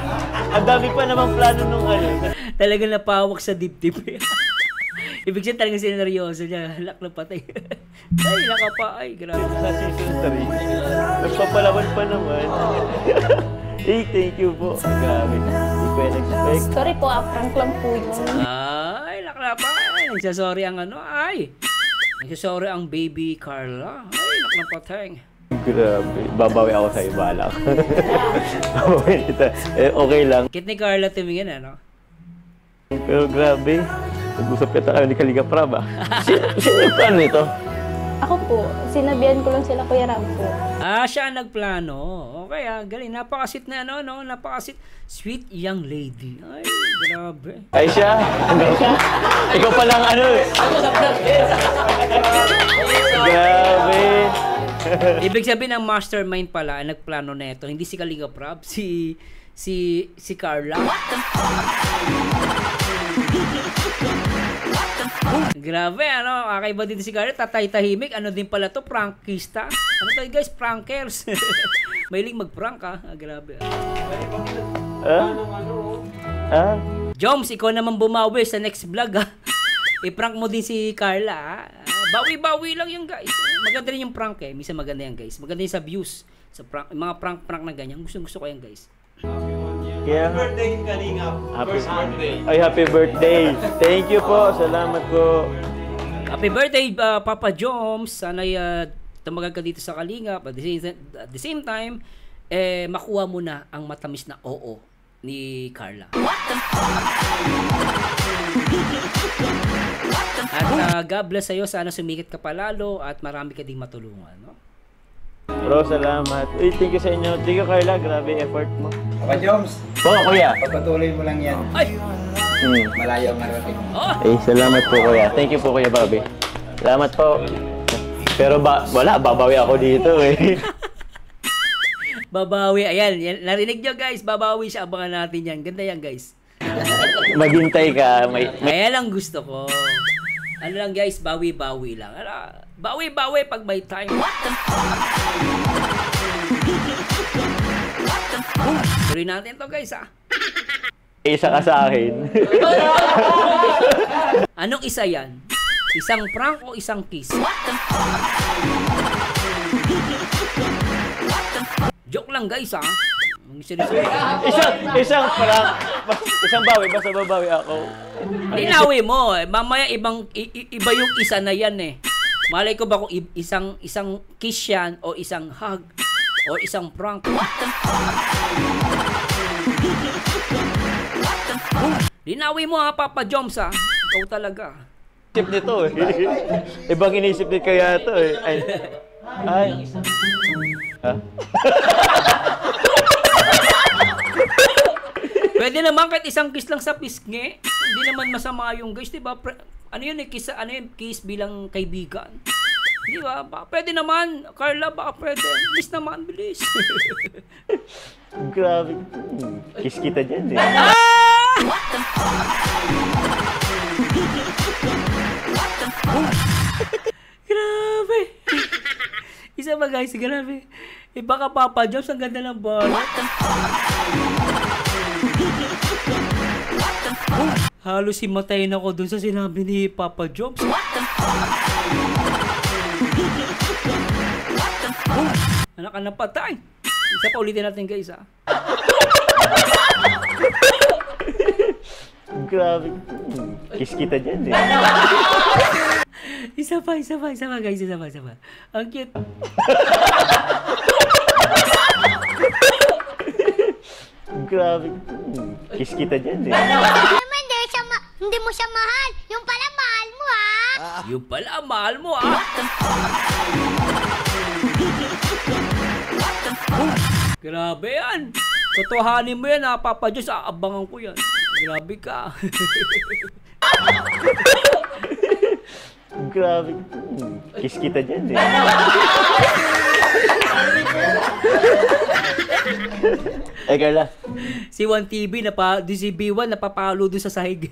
Ang dami pa namang plano nung ano. Talagang napawak sa dibdib. Ibig sabihin talagang sineryoso niya. Halak na patay. Ay, laka pa. Ay, grabe. Sa season 3. Nagpapalaban pa naman. Thank you po. Grabe. Hindi ko expect. Sorry po, prank lang po yun. Ay, lakla pa. Ay, nagsasorry ang ano. Ay, nagsasorry ang baby Carla. Ay, lakla patay. Grabe. Babawi ako sa iba lang. Babawi nito. Okay lang. Kit ni Carla tumingin, ano? Pero grabe. Nag-usap kita kayo ni Kalinga Prab, ah. Sino yung plano nito? Ako po, sinabihan ko lang sila Kuya Ram po. Siya ang nagplano. Okay, galing. Napakasit na ano, no? Napakasit. Sweet young lady. Ay, grabe. Ay siya. Ikaw pa lang ano eh. Grabe. Ibig sabihin ang mastermind pala ang nagplano na ito. Hindi si Kalinga Prab, si Carla. Grabe, ano? Kakaiba dito si Carla. Tatay-tahimik. Ano din pala to? Prankista. Ano tayo guys? Prankers. Mahiling mag-prank grabe. Joms, ikaw naman bumawi sa next vlog I-prank mo din si Carla Bawi-bawi lang yung guys. Maganda rin yung prank Minsan maganda yan guys. Maganda yung sa views. Sa prank, mga prank na ganyan. Gusto ko yan guys. Happy birthday, Kalinga. First birthday. Ay, happy birthday. Thank you po. Salamat po. Happy birthday, Papa Joms. Sana'y tumagal ka dito sa Kalinga. At the same time, makuha mo na ang matamis na oo ni Carla. At God bless sa'yo. Sana sumikat ka palalo at marami ka ding matulungan. No? Bro, salamat. Uy, thank you sa inyo. Thank you, Carla. Grabe effort mo. Papa Joms. Po, kuya. Pagpatuloy mo lang yan. Ay! Malayo ang marating. Salamat po, kuya. Thank you po, Kuya Bobby. Salamat po. Pero wala, babawi ako dito eh. Babawi. Ayan, narinig nyo guys. Babawi siya. Abangan natin yan. Ganda yan guys. Maghintay ka. Ayan lang gusto ko. Ano lang guys, bawi-bawi lang. Bawi-bawi pag may time. Tuloy natin to guys Isa ka sa akin. Anong isa yan? Isang prank o isang kiss? Joke lang guys Isang prank. Isang bawi, basta babawi ako. Linawi mo mamaya iba yung isa na yan Malay ko ba kung isang kiss yan o isang hug o isang prank. Linawi mo Papa Joms Ikaw talaga. Isip nito Ibang inisip din kaya ito Ay. Pwede naman kahit isang kiss lang sa pisngi. Hindi naman masama yung guys, diba? Ano yun kiss bilang kaibigan. Di ba? Pwede naman. Carla, baka pwede. Bilis naman, bilis. Grabe. Kiss kita dyan Grabe. Isa ba guys, grabe. Baka Papa Joms, ang ganda ng bola. Halos himatayin ako dun sa sinabi ni Papa Joms. Anak ka na patay. Isa pa ulitin natin guys Grabe. Kiss kita dyan Isa pa guys, isa pa. Ang cute. Grabe. Kiss kita dyan Hindi mo siya mahal. Yung pala mahal mo, ha? Yung pala, mahal mo, ha? Grabe yan. Totohanin mo yan, ha, Papa Diyos. Aabangan ko yan. Grabe ka. Grabe. Kiss kita dyan, eh. Carla. Si 1TV, si B1, napapalo dun sa sahig.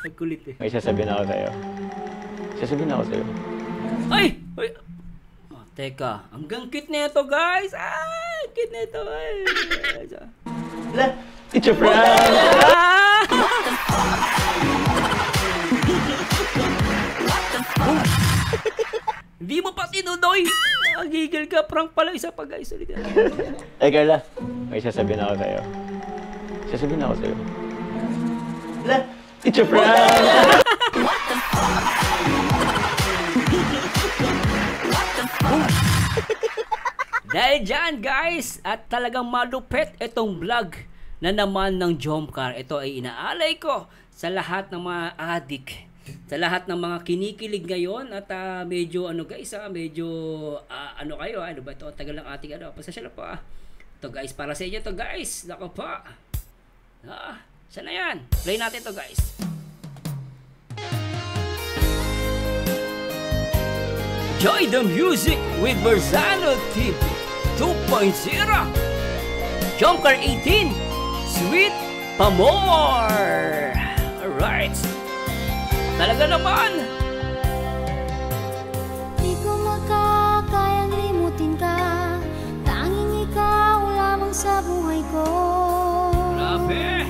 Nagkulit, eh. May sasabihin ako sa'yo. Ay! Ay! Oh, teka, hanggang cute na ito, guys. Ay, cute na ito. Ay. It's a prank! Hindi mo pa tinudoy. Nagigil ka. Prank pala. Isa pa, guys. Carla, may sasabihin ako sa'yo. It's a prank! Dahil dyan, guys, at talagang malupit itong vlog na naman ng Jomcar. Ito ay inaalay ko sa lahat ng mga adik, sa lahat ng mga kinikilig ngayon. At medyo guys, medyo ano kayo, ano ba ito, tagal ng ating pasasya na po. Ito guys, para sa inyo to guys. Nako pa. Saan na yan? Play natin to guys. Enjoy the music with Marzano TV 2.0. Jomcar 18, Sweet Pamor. Alright. Talaga naman. Di ko makakayang limutin ka. Tanging ikaw lamang sa buhay ko. Grabe.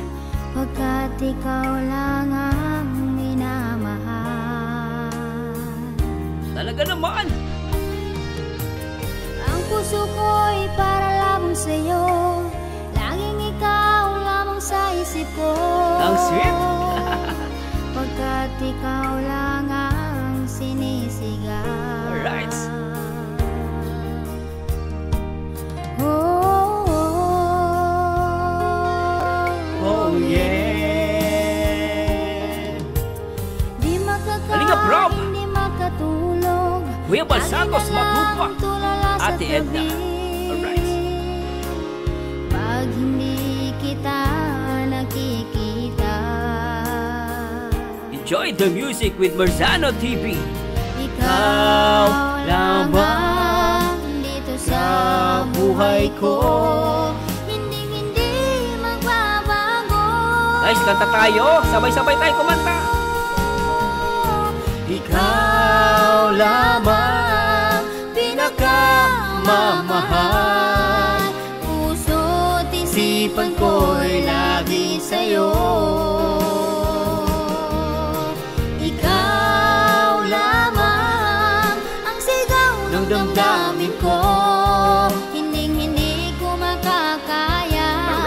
Pagkat ikaw lang ang minamahal. Talaga naman. Ang puso ko'y para lamang sa'yo. Laging ikaw lamang sa isip ko. Ang sweet. Pagkat ikaw lang ang sinisigaw. Alright. Oh yeah. Di makakain, Halika, bro. hindi makatulog. Kuya Bal Santos, Matupwa. Tulala sa Ate Edna. Alright. Pag hindi kita nakikita. Enjoy the music with Marzano TV. Ikaw lamang dito sa buhay ko. Hindi magbabago. Guys, kanta tayo. Sabay-sabay tayo kumanta. Ikaw lamang pinakamamahal. Puso't isipan ko'y lagi sa'yo. Ikaw lamang ang sigaw ng damdamin ko. Hindi ko makakaya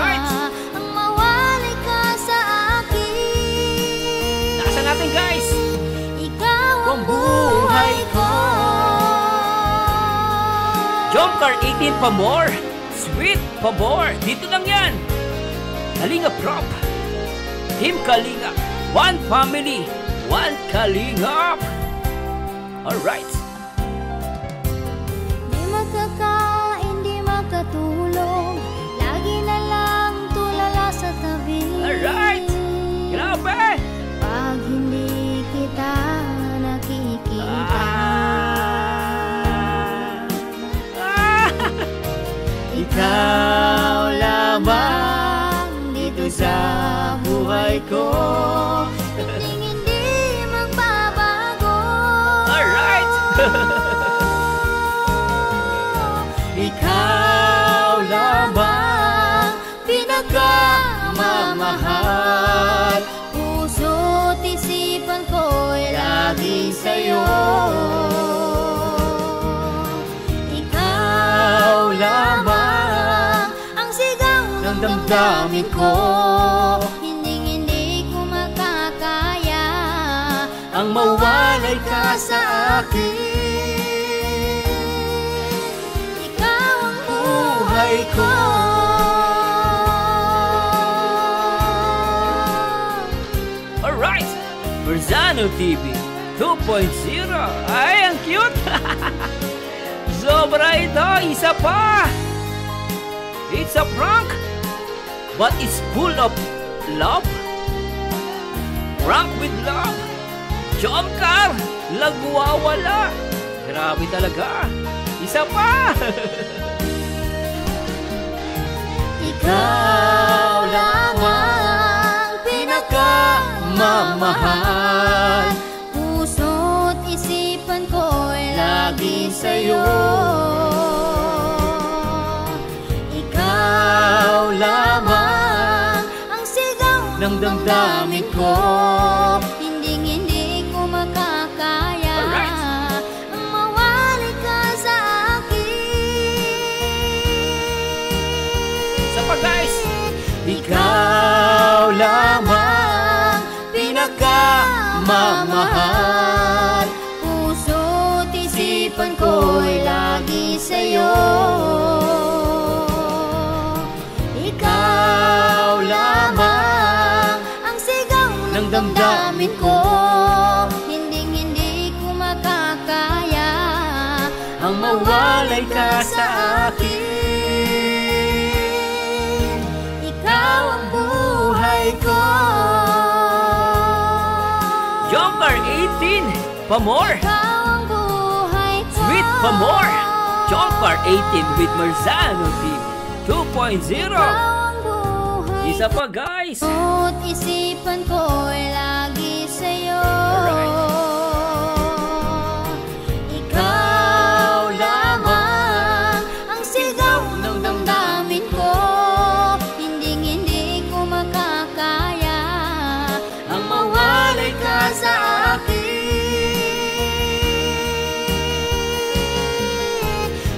ang mawalay ka sa akin. Nakasan natin guys. Ikaw ang buhay ko. Jomcar 18 Pamor. Sweet Pamor. Dito lang yan. Kalinga Prop. Team Kalinga. One family. One Kalinga. Alright. Di makakain, di makatulog. Lagi na lang tulala sa tabi. Alright. Grabe. Pag hindi kita nakikita. Ikaw lamang dito sa buhay ko. Hindi magbabago. Alright. Ikaw lamang pinakamamahal. Puso't isipan ko'y lagi sa'yo. Ikaw lamang ang sigaw ng damdamin ko. Hindi ko makakaya ang mawalay ka sa akin. Ikaw ang buhay ko. Alright. Marzano TV 2.0. Ay, ang cute! Sobra ito! Isa pa! It's a prank! But it's full of love. Prank with love. Jomcar! Lagwawala! Grabe talaga! Isa pa! Ikaw lamang pinakamamahal. Puso't isipan ko'y lagi sa'yo. Ikaw lamang ang sigaw ng damdamin ko. Hinding-hindi ko makakaya ang mawali ka sa akin. Isa pa guys! Ikaw lamang pinakamamahal. Puso't isipan ko'y lagi sa'yo. Ikaw lamang ang sigaw ng damdamin ko. Hinding-hindi ko makakaya ang mawalay ka sa akin. Ikaw ang buhay ko. Jomcar 18! Pa more! Ikaw ang buhay ko. Sweet pa more! Jomcar 18 with Marzano TV 2.0. Isa pa guys! At isipan ko'y lagi sa'yo. Ikaw lamang ang sigaw ng damdamin ko. Hinding-hindi ko makakaya ang mawalay ka sa akin.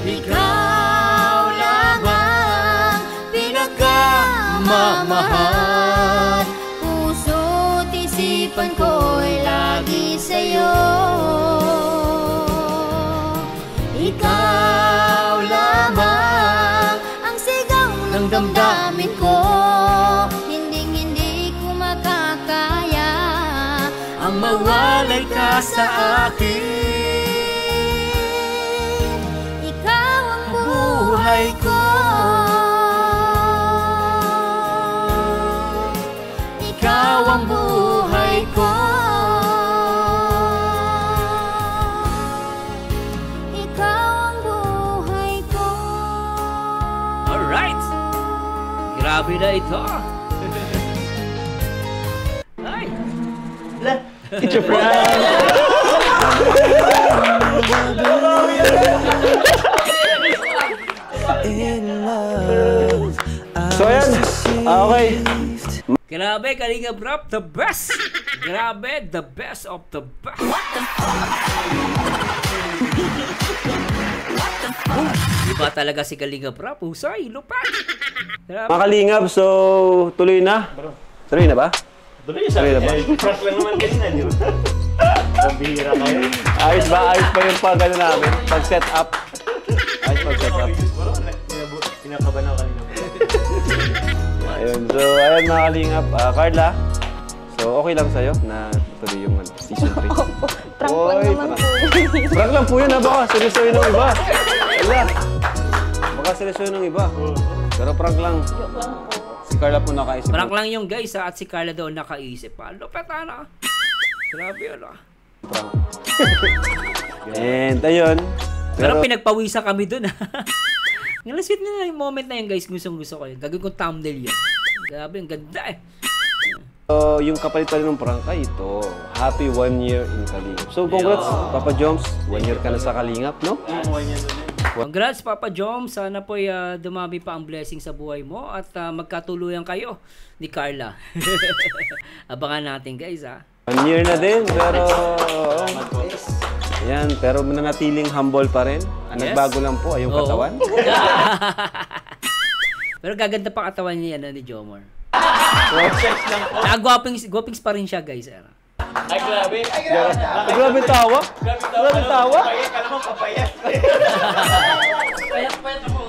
Ikaw lamang pinakamamahal. Puso't isipan ko'y lagi sa'yo. Ikaw lamang ang sigaw ng damdamin ko. Hinding-hindi ko makakaya ang mawalay ka sa akin. Ikaw ang buhay ko. Ikaw ang buhay ko. Ikaw ang buhay ko. Alright! Grabe na ito! Ay! It's your friend! So ayan, okay. Grabe, Kalinga Prap, the best! Grabe, the best of the best! Iba talaga si Kalinga Prap, husay, lupa! Grabe. Mga Kalingap, so tuloy na? Tuloy na ba? Tuloy na ba? Prank lang naman kanina, di ba? Pambihira kayo. Ayos ba? Ayos pa yung pag-ano namin? Pag-set up? Ayos pag-set up. Pinakaban na kanina. Ayun, so ayun mga Kalingap. Carla, so okay lang sa'yo na tuloy yung season 3? Opo, prank lang naman po. Prank lang po yun ha, baka seryosoy ng iba. Wala. Baka seryosoy ng iba. Pero prank lang. Joke lang po. Si Carla po nakaisip. Prank lang yung guys at si Carla daw nakaisip pa. Lupet na. Grabe yun ah. Prank. And ayun. Pero pinagpawisan kami dun ah. Ngayon sweet na yung moment na yun guys. Gusto ko yun. Gagawin kong thumbnail yun. Grabe, ang ganda eh. So, yung kapalit pa rin ng prank ay ito. Happy 1 year in Kalingap. So, congrats, Papa Joms. 1 year ka na sa Kalingap, no? Congrats, Papa Joms. Sana po dumami pa ang blessing sa buhay mo at magkatuluyan kayo ni Carla. Abangan natin, guys, ha? 1 year na din, pero... Yan, pero mananatiling humble pa rin. Ang nagbago lang po ay yung katawan. Pero gaganda pa katawan niya ni Jomar. Gwapings pa rin siya, guys. Ay, grabe. Grabe tawa. Grabe tawa. Payat ka naman, papayat. Payat ako.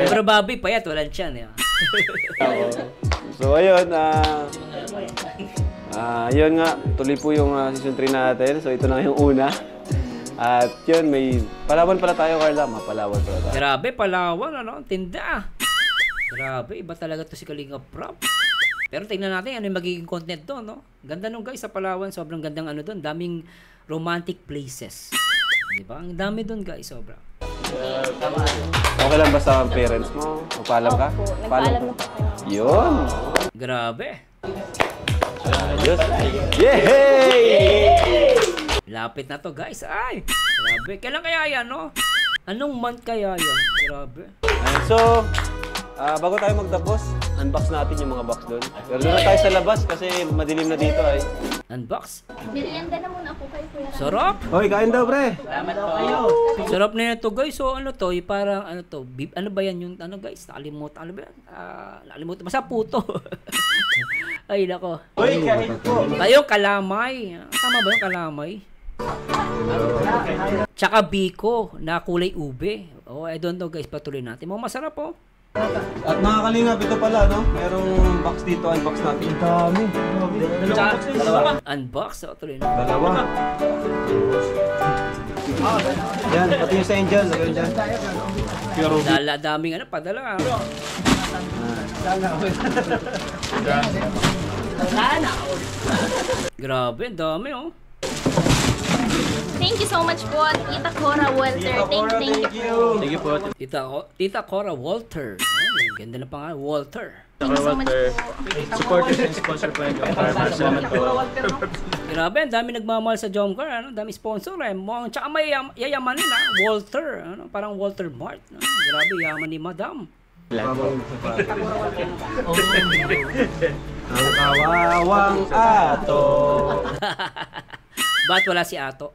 Pero Bobby, payat. Walang tiyan. So, ayun. Yun nga, tuloy po yung season 3 natin. So ito na yung una. At yun, may Palawan pala tayo, Carla. Mapalawan pala tayo. Grabe, Palawan, ano? Tinda. Grabe, iba talaga to si Kalinga Prab. Pero tingnan natin ano yung magiging content doon, no? Ganda nung guys sa Palawan, sobrang gandang ano doon. Daming romantic places. Diba? Ang dami doon guys, sobra. Okay lang basta ang parents mo? Magpaalam ka? Opo, nagpaalam na po kayo. Yun! Grabe. Ayos! Yay! Lapit na to guys. Ay! Grabe. Kailan kaya yan, no? Anong month kaya yan? Grabe. So, bago tayo magtapos, unbox natin yung mga box doon. Pero doon na tayo sa labas kasi madilim na dito ay. Unbox? Merienda na muna po kayo, Kuya Ram. Sarap! Hoy, kain daw, pre! Salamat po kayo. Sarap na ito guys. So ano to? Parang ano to? Ano ba yan yung ano guys? Nakalimutan. Ano ba yan? Nakalimutan. Basta puto. Ay nako. Hoy, kain po! Tayo kalamay. Tama ba yung kalamay? Tsaka biko na kulay ube. Oh, I don't know guys. Patuloy natin. Mga masarap oh. At mga kalingap, ito pala, no? Merong box dito, unbox natin. Ang dami. Dalawa. Unbox. So, tuloy na. Dalawa. Yan, pati yung sa Angel. Lagyan dyan. Daming ano, padala. Grabe, ang dami oh. Thank you so much po, Tita Cora Walter. Thank you. Thank you po. Tita Cora Walter. Ay, ganda na pangalan, Walter. Thank you so much po. Supporters and sponsor po yung salamat po. Grabe, ang dami nagmamahal sa Jomcar, ano? Dami sponsor eh. Mukhang tsaka may yayamanin ah. Walter, ano? Parang Walter Mart. No? Grabe, yaman ni Madam. Ang kawawang ato. Ba't wala si Ato?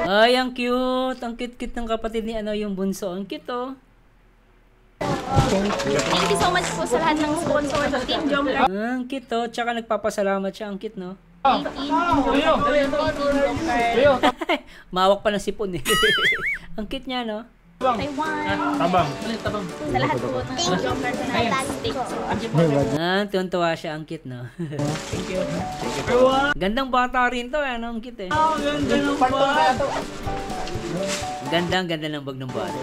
Ay, ang cute. Ang cute-cute ng kapatid ni ano yung bunso. Ang cute oh. Thank you so much po sa lahat ng sponsor ng Team Jomcar. Ang cute oh. Tsaka nagpapasalamat siya. Ang cute no? Mawak pa ng sipon eh. Ang cute niya no? Taiwan. Tabang. Sa lahat po ng Team Jomcar sa fantastic. Tuwan-tuwa siya. Ang cute no? Gandang bata rin to eh. Ang cute eh. Ganda ng bag ng bata.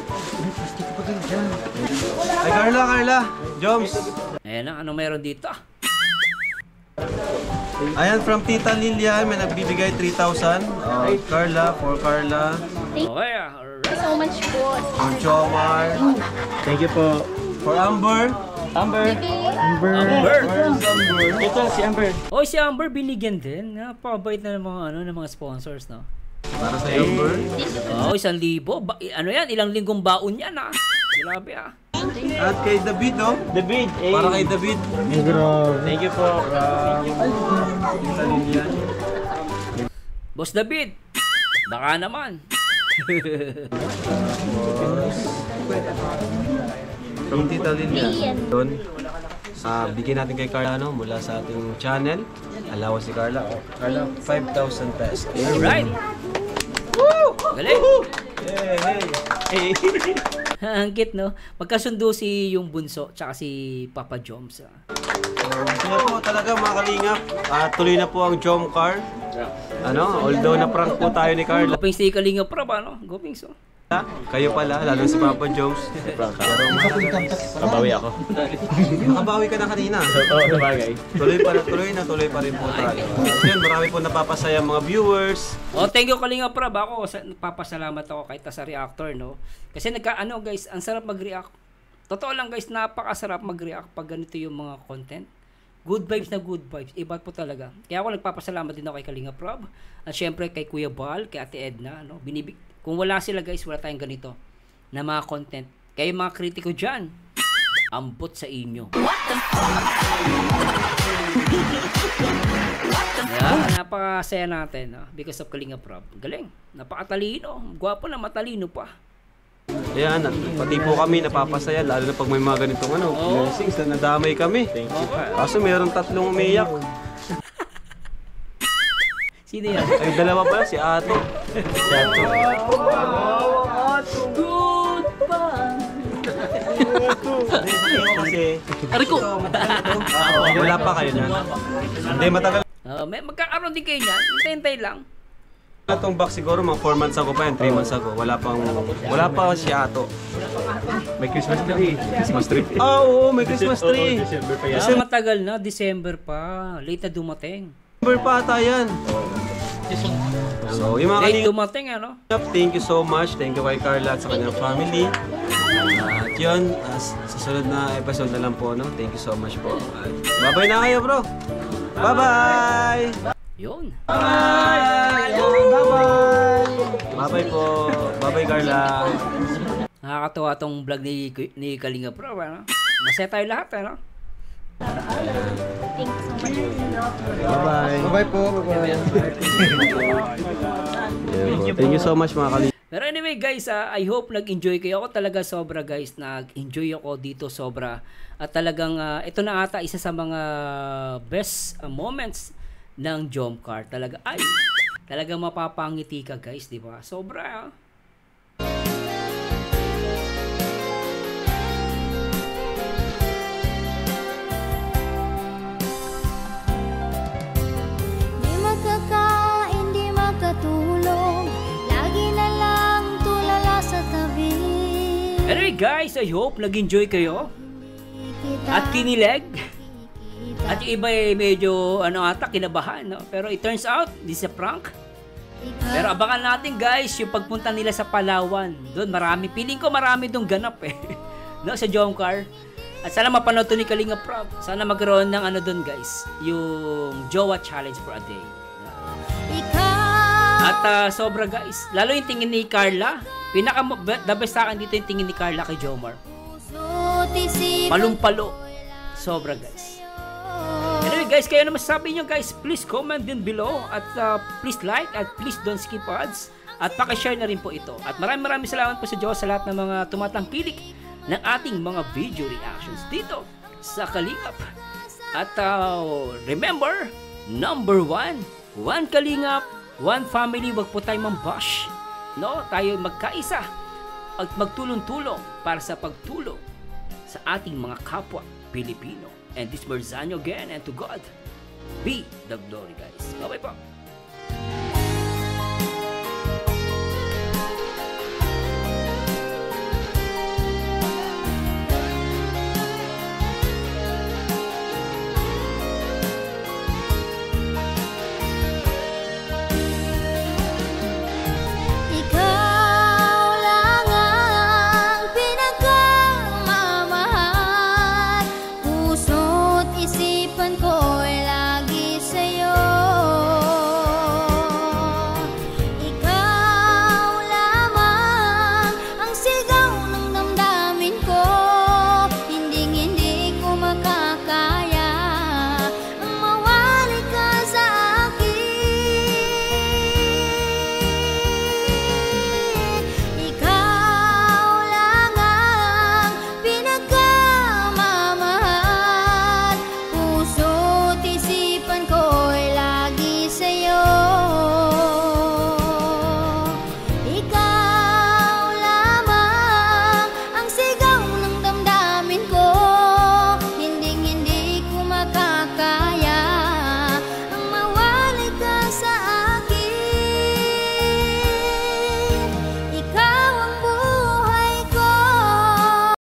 Ay, Carla. Joms. Ayan na. Ano meron dito? Ayan, from Tita Lilian, may nagbibigay 3,000. Carla, for Carla. Okay Thank you so much po. For Jomar. Thank you po. For Amber. Amber. Ito si Amber. Oh, si Amber binigyan din. Napakabait na ng mga ng mga sponsors, no. Para sa Amber. Oh, 1,000. Ano yan? Ilang linggong baon yan, ah. Grabe, ah. At kay David, oh. David. Para kay David. Thank you po. Tita Lilian. Boss David. Baka naman. From Tita Lilian. Doon. Bigyan natin kay Carla, no, mula sa ating channel. Alawa si Carla. Carla, 5,000 pesos. Alright. Woo! Galing. Hey. Ang cute, no? Magkasundo si yung bunso tsaka si Papa Joms. Kaya po talaga mga kalingap. Tuloy na po ang Jomcar. Although na-prank po tayo ni Carla. Gopings si Kalinga Prab, ano? Gopings, oh. Kayo pala, lalo si Papa Joms. Kabawi ako. Nakabawi ka na kanina. Oo, sabagay. Tuloy pa rin po tayo. Yun, marami po napapasaya mga viewers. Oh, thank you Kalinga Prab. Ako, nagpapasalamat ako kahit sa reactor, no? Kasi guys, ang sarap mag-react. Totoo lang guys, napakasarap mag-react pag ganito yung mga content. Good vibes na good vibes. Iba po talaga. Kaya ako nagpapasalamat din ako kay Kalinga Prab. At syempre kay Kuya Bal, kay Ate Edna, no? Kung wala sila guys, wala tayong ganito na mga content. Kayo mga kritiko dyan, ambot sa inyo. Yeah, napakasaya natin, no? Because of Kalinga Prab. Galing. Napakatalino. Gwapo na, matalino pa. Ayan, pati po kami napapasaya, lalo na pag may mga ganitong blessings na nadamay kami. Kaso meron 3 umiyak. Sino yan? Ay, 2 pala, si Ato. Good! Kasi, Ariko! wala pa kayo na. Hindi, matagal May magkakaroon din kayo niyan. Hintay-hintay lang. na itong box siguro, mga 4 months ago pa yan, 3 months ago. Wala pa siya ato. May Christmas tree. Christmas tree. Oo, may Christmas tree. Kasi matagal na, December pa. Late na dumating. December pa ata yan. So, yung mga Late kalingap, dumating, ano? thank you so much. Thank you kay Carla at sa kanyang family. At yun, sa susunod na episode na lang po, no? Thank you so much po. At bye-bye na kayo, bro. Bye-bye! Yun. Bye! Bye-bye! Bye-bye po. Bye-bye, Carla. Nakakatawa tong vlog ni Kalinga Pro, ano? Masaya tayo lahat, ano? Thank you so much. Bye-bye. Bye po. Thank you so much, mga kalingap. Pero anyway guys, I hope nag-enjoy kayo. Ako talaga sobra guys, nag-enjoy ako dito sobra. At talagang ito na ata isa sa mga best moments ng Jomcar. Talaga mapapangiti ka guys, di ba? Sobra. Di magkakain, di magkatulog, lagi na lang tulala sa tabi. Anyway guys, I hope nag-enjoy kayo at kinilig. At yung iba medyo kinabahan, no? Pero it turns out, this is a prank. Pero abangan natin guys, yung pagpunta nila sa Palawan. Doon feeling ko marami doon ganap no, sa Jomcar. At sana mapanood to ni Kalinga Prab. Sana magkaroon ng doon guys, yung Jowa Challenge for a day. At sobra guys, lalo yung tingin ni Carla. The best sa akin dito yung tingin ni Carla kay Jomar. Palumpalo. Sobra guys. Anyway guys, kayo na masasabi nyo guys, please comment din below at please like at please don't skip ads at pakishare na rin po ito. At maraming salamat po sa Diyos sa lahat ng mga tumatangkilik ng ating mga video reactions dito sa Kalingap. At remember, number 1, one Kalingap, one family, wag po tayo mambash. No, tayo magkaisa at magtulong-tulong para sa pagtulong sa ating mga kapwa Pilipino. And this Merzano again, and to God be the glory guys. Bye-bye po.